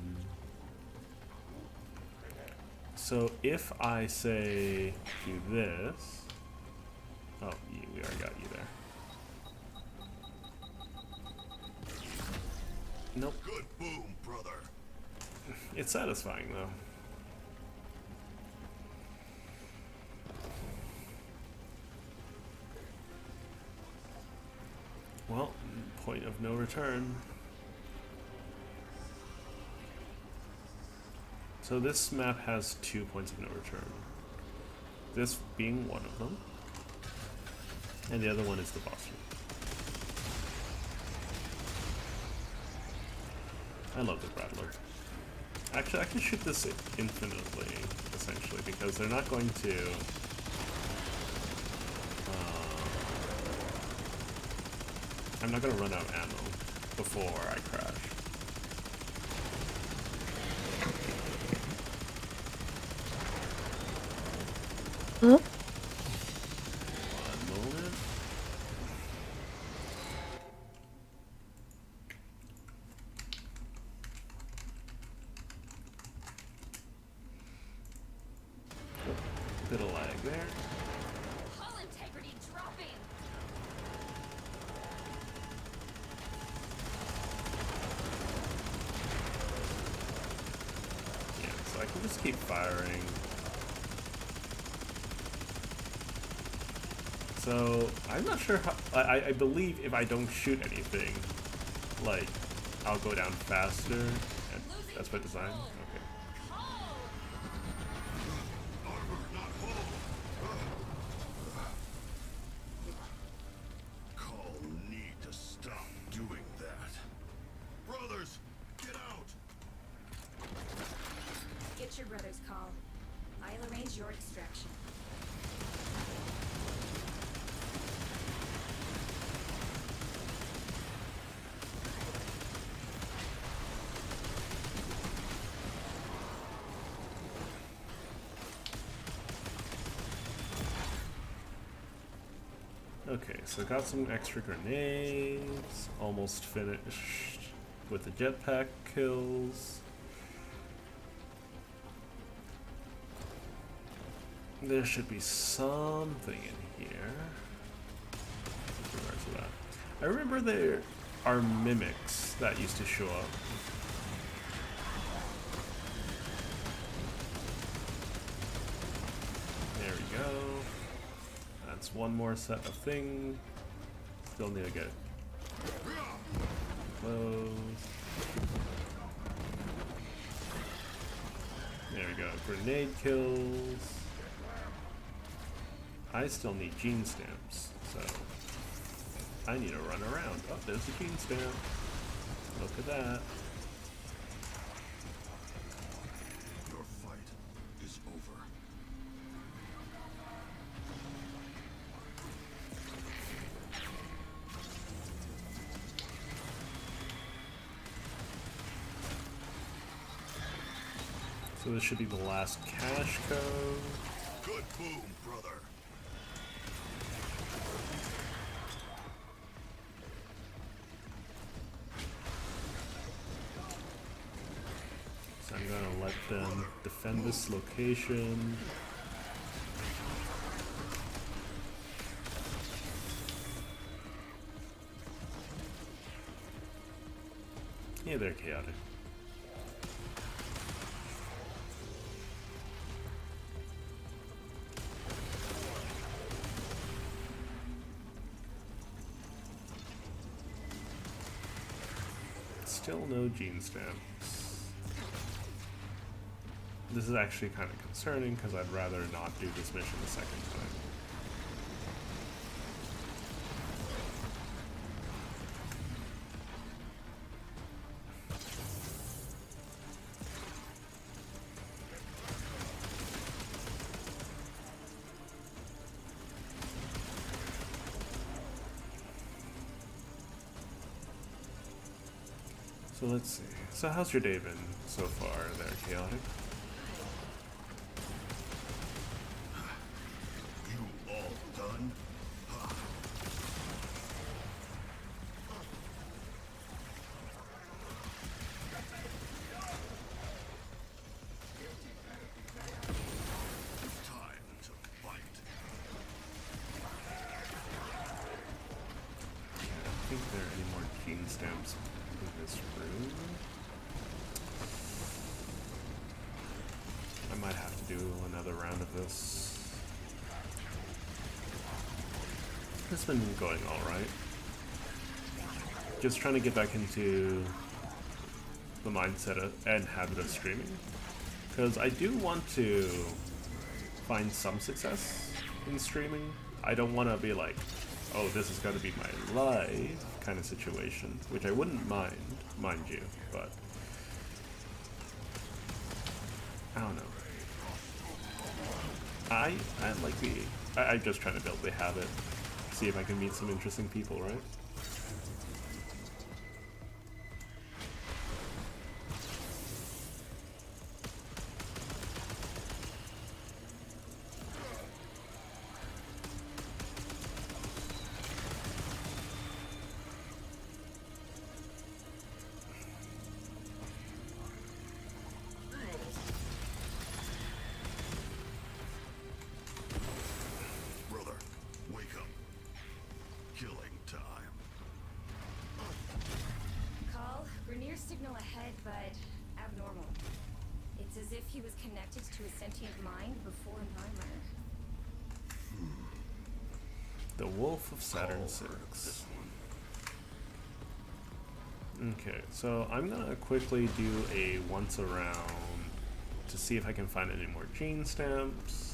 So if I say do this, oh, we already got you there. Nope. Good boom, brother. It's satisfying though. Well, point of no return. So this map has 2 points of no return. This being one of them. And the other one is the boss room. I love the Rattler. Actually, I can shoot this infinitely, essentially, because they're not going to... I'm not going to run out of ammo before I crash. Huh? One moment. Oh, bit of lag there. Hull integrity dropping. Yeah, so I can just keep firing. So, I'm not sure how... I believe if I don't shoot anything, like, I'll go down faster. And that's by design? Okay. Armor not whole. Call need to stop doing that. Brothers, get out! Get your brother's call. I'll arrange your extraction. Okay, so got some extra grenades. Almost finished with the jetpack kills. There should be something in here. With regards to that. I remember there are mimics that used to show up. There we go. That's one more set of thing. Still need to get close. There we go. Grenade kills. I still need gene stamps, so I need to run around. Oh, there's the gene stamp. Look at that. Your fight is over. So this should be the last cache code. Good boom, brother. So I'm gonna let them defend this location. Yeah, they're chaotic. Still no gene stamps. This is actually kind of concerning because I'd rather not do this mission the second time. So let's see. So how's your day been so far there, Chaotic? You all done? Time to fight. I don't think there are any more gene stamps in this room. I might have to do another round of this. It's been going alright. Just trying to get back into the mindset and habit of streaming. Because I do want to find some success in streaming. I don't want to be like, oh, this is going to be my life kind of situation, which I wouldn't mind you, but I don't know. I like I'm just trying to build the habit, see if I can meet some interesting people, right? Brother, wake up. Killing time. Call, Rainier's signal ahead, but abnormal. It's as if he was connected to a sentient mind before Narmer. The Wolf of Saturn 6. Okay, so I'm gonna quickly do a once around to see if I can find any more gene stamps.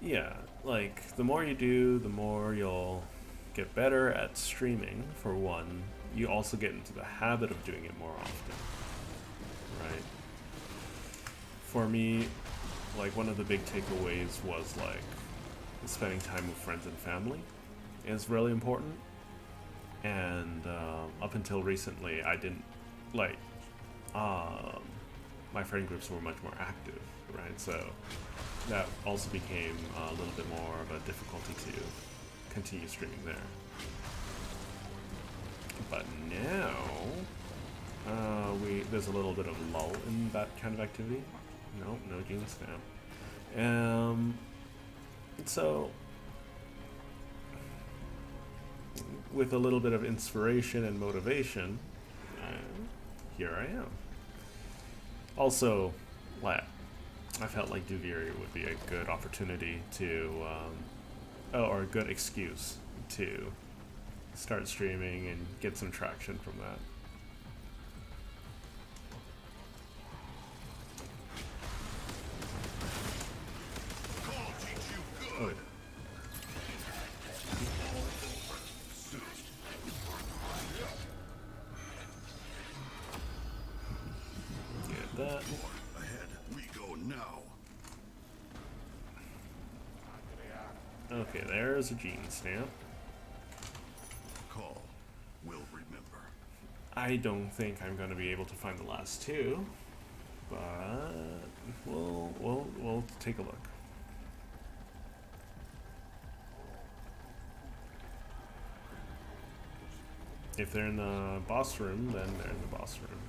Yeah, like, the more you do, the more you'll get better at streaming, for one. You also get into the habit of doing it more often, right? For me, like, one of the big takeaways was, like, spending time with friends and family is really important. And up until recently, I didn't, like, my friend groups were much more active, right? So that also became a little bit more of a difficulty to continue streaming there. But now, there's a little bit of lull in that kind of activity. No gene stamp. So, with a little bit of inspiration and motivation, here I am. Also, I felt like Duviri would be a good opportunity to, or a good excuse to start streaming and get some traction from that. Oh, yeah. Get that. Ahead we go now. Okay, there's a gene stamp. Call. Will remember. I don't think I'm going to be able to find the last two, but we'll take a look. If they're in the boss room, then they're in the boss room.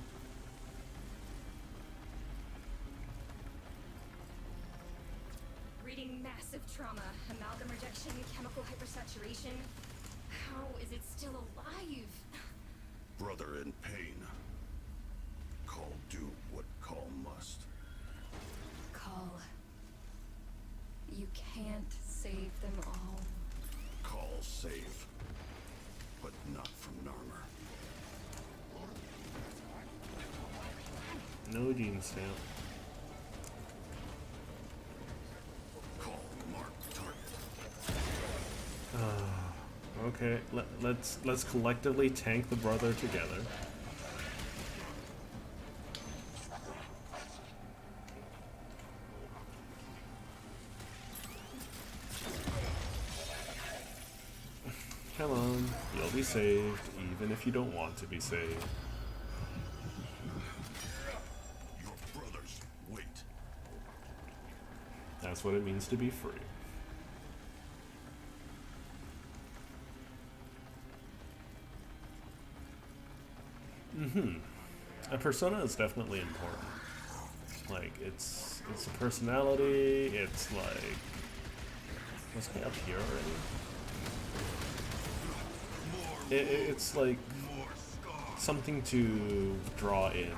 Reading massive trauma, amalgam rejection, chemical hypersaturation. How is it still alive? Brother in pain. Call do what call must. Call. You can't save them all. Call save. But not from Narmer. No gene stamp. Call mark target. Okay, let's collectively tank the brother together. saved, even if you don't want to be saved. Your brothers wait. That's what it means to be free. A persona is definitely important. Like, it's a personality, it's like... Was I up here already? It's like something to draw in,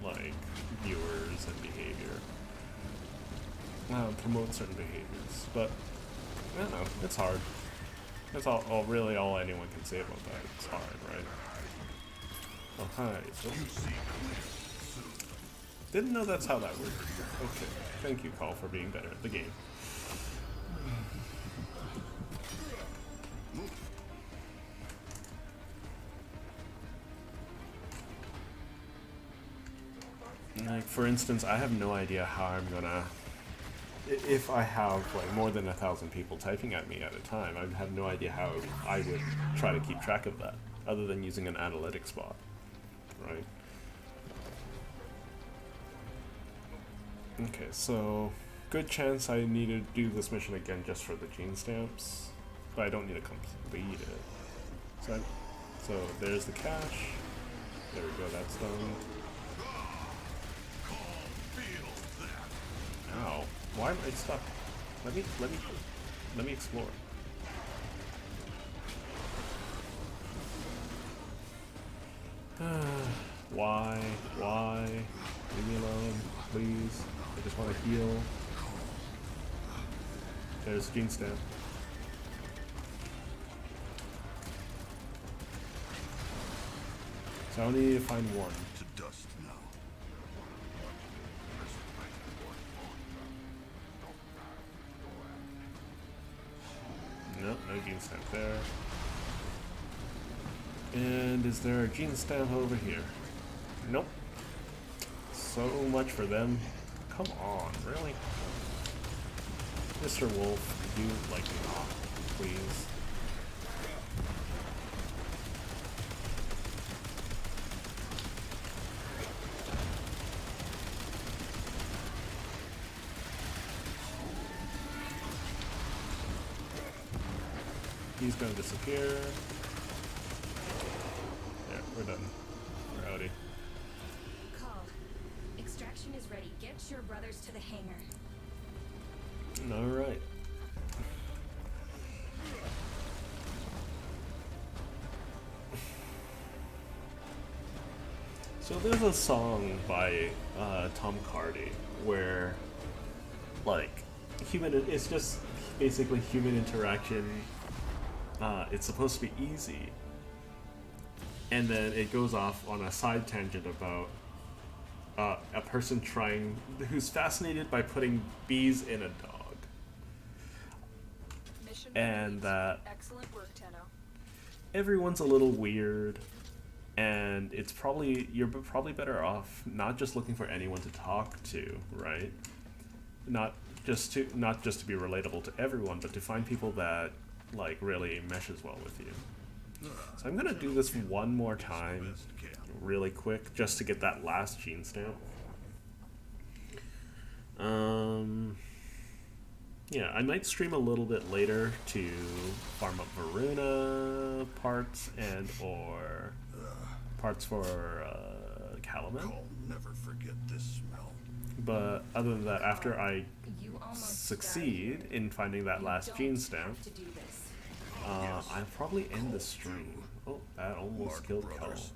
like, viewers and behavior. Promote certain behaviors. But, I don't know, it's hard. That's really all anyone can say about that. It's hard, right? Oh, hi. Oh. Didn't know that's how that worked. Okay. Thank you, Call, for being better at the game. Like, for instance, I have no idea how I'm gonna... If I have, like, more than 1,000 people typing at me at a time, I have no idea how I would try to keep track of that, other than using an analytics bot. Right. Okay, so good chance I need to do this mission again just for the gene stamps, but I don't need to complete it. So there's the cache. There we go, that's done. Ow! Why am I stuck? Let me explore. Why? Leave me alone, please. I just want to heal. There's Gene Stamp. So I only need to find one. To dust now. Nope, no Gene Stamp there. And is there a Gene Stamp over here? Nope. So much for them. Come on, really? Mr. Wolf, could you, like, not, please? He's gonna disappear. There, we're done. We're outie. Call. Extraction is ready. Get your brothers to the hangar. Alright. So there's a song by Tom Cardy where, like, it's just basically human interaction. It's supposed to be easy. And then it goes off on a side tangent about a person who's fascinated by putting bees in a dog. Mission And that Excellent work, Tenno. everyone's a little weird, and you're probably better off not just looking for anyone to talk to, right? Not just to be relatable to everyone, but to find people that, like, really meshes well with you. So I'm gonna do this one more time, really quick, just to get that last gene stamp. Yeah, I might stream a little bit later to farm up Varuna parts or parts for Calaman. I'll never forget this smell. But other than that, after I You almost succeed died. in finding that You last don't gene stamp, have to do this. I'll probably end the stream. Oh, that almost Mark killed Cal. Brothers.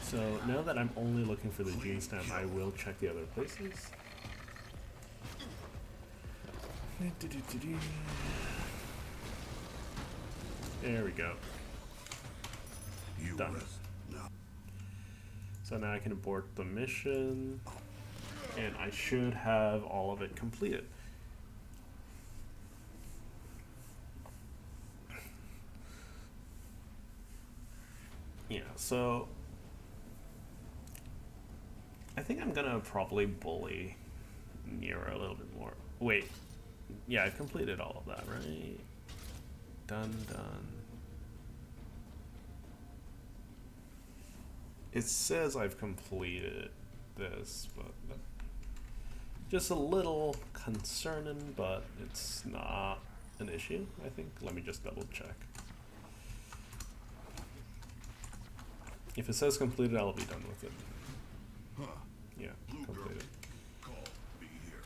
So now that I'm only looking for the gene stamp, I will check the other places. There we go. You Done. rest now. So now I can abort the mission, and I should have all of it completed. Yeah, so I think I'm gonna probably bully Nero a little bit more. Wait, yeah, I've completed all of that, right? Done. It says I've completed this, but just a little concerning, but it's not an issue, I think. Let me just double check. If it says completed, I'll be done with it. Huh. Yeah, completed. Call be here.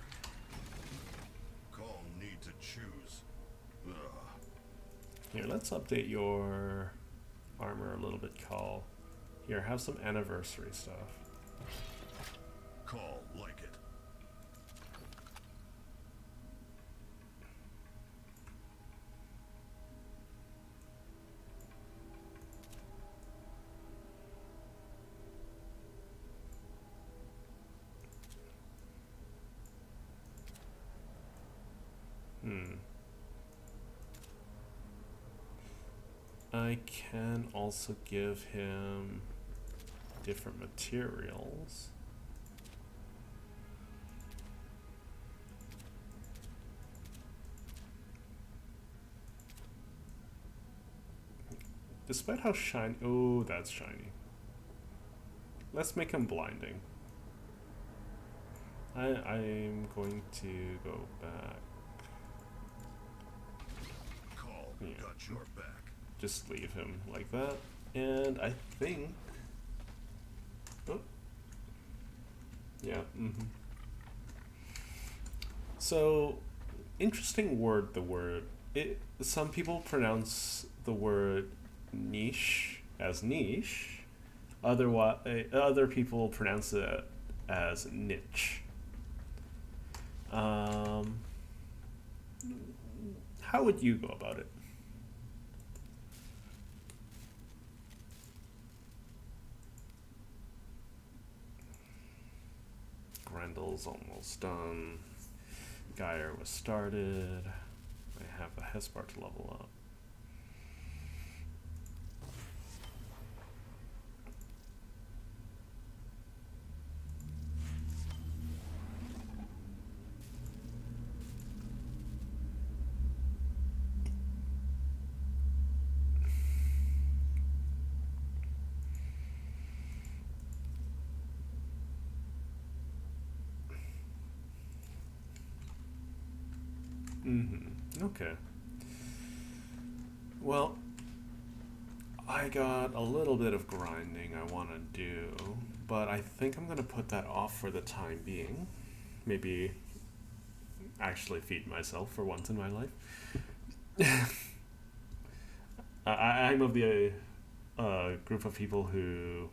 Call need to choose. Ugh. Here, let's update your armor a little bit, Call. Here, have some anniversary stuff. Call like it. I can also give him different materials. Despite how shiny, oh, that's shiny. Let's make him blinding. I'm going to go back. Call got your back. Just leave him like that. And I think, oh, yeah, So, interesting word, the word. Some people pronounce the word niche as niche. Other people pronounce it as niche. How would you go about it? Grendel's almost done. Geyer was started. I have a Hespar to level up. Okay. Well, I got a little bit of grinding I want to do, but I think I'm going to put that off for the time being. Maybe actually feed myself for once in my life. I'm of the group of people who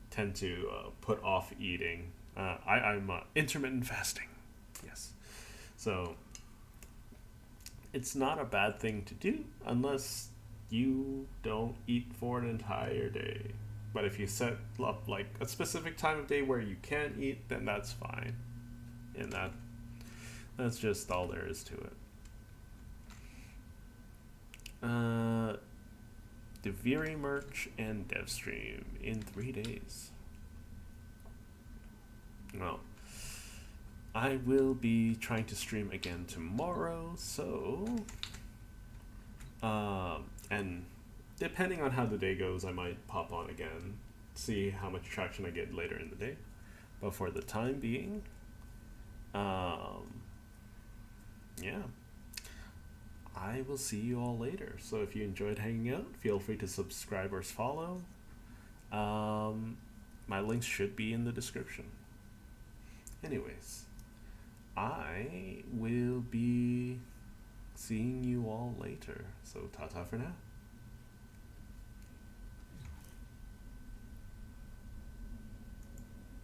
tend to put off eating. I'm intermittent fasting. Yes. So it's not a bad thing to do unless you don't eat for an entire day. But if you set up like a specific time of day where you can't eat, then that's fine. And that's just all there is to it. Deviri merch and Devstream in 3 days. Well, I will be trying to stream again tomorrow, so and depending on how the day goes, I might pop on again, see how much traction I get later in the day. But for the time being, yeah, I will see you all later. So if you enjoyed hanging out, feel free to subscribe or follow. My links should be in the description. Anyways, I will be seeing you all later. So ta-ta for now.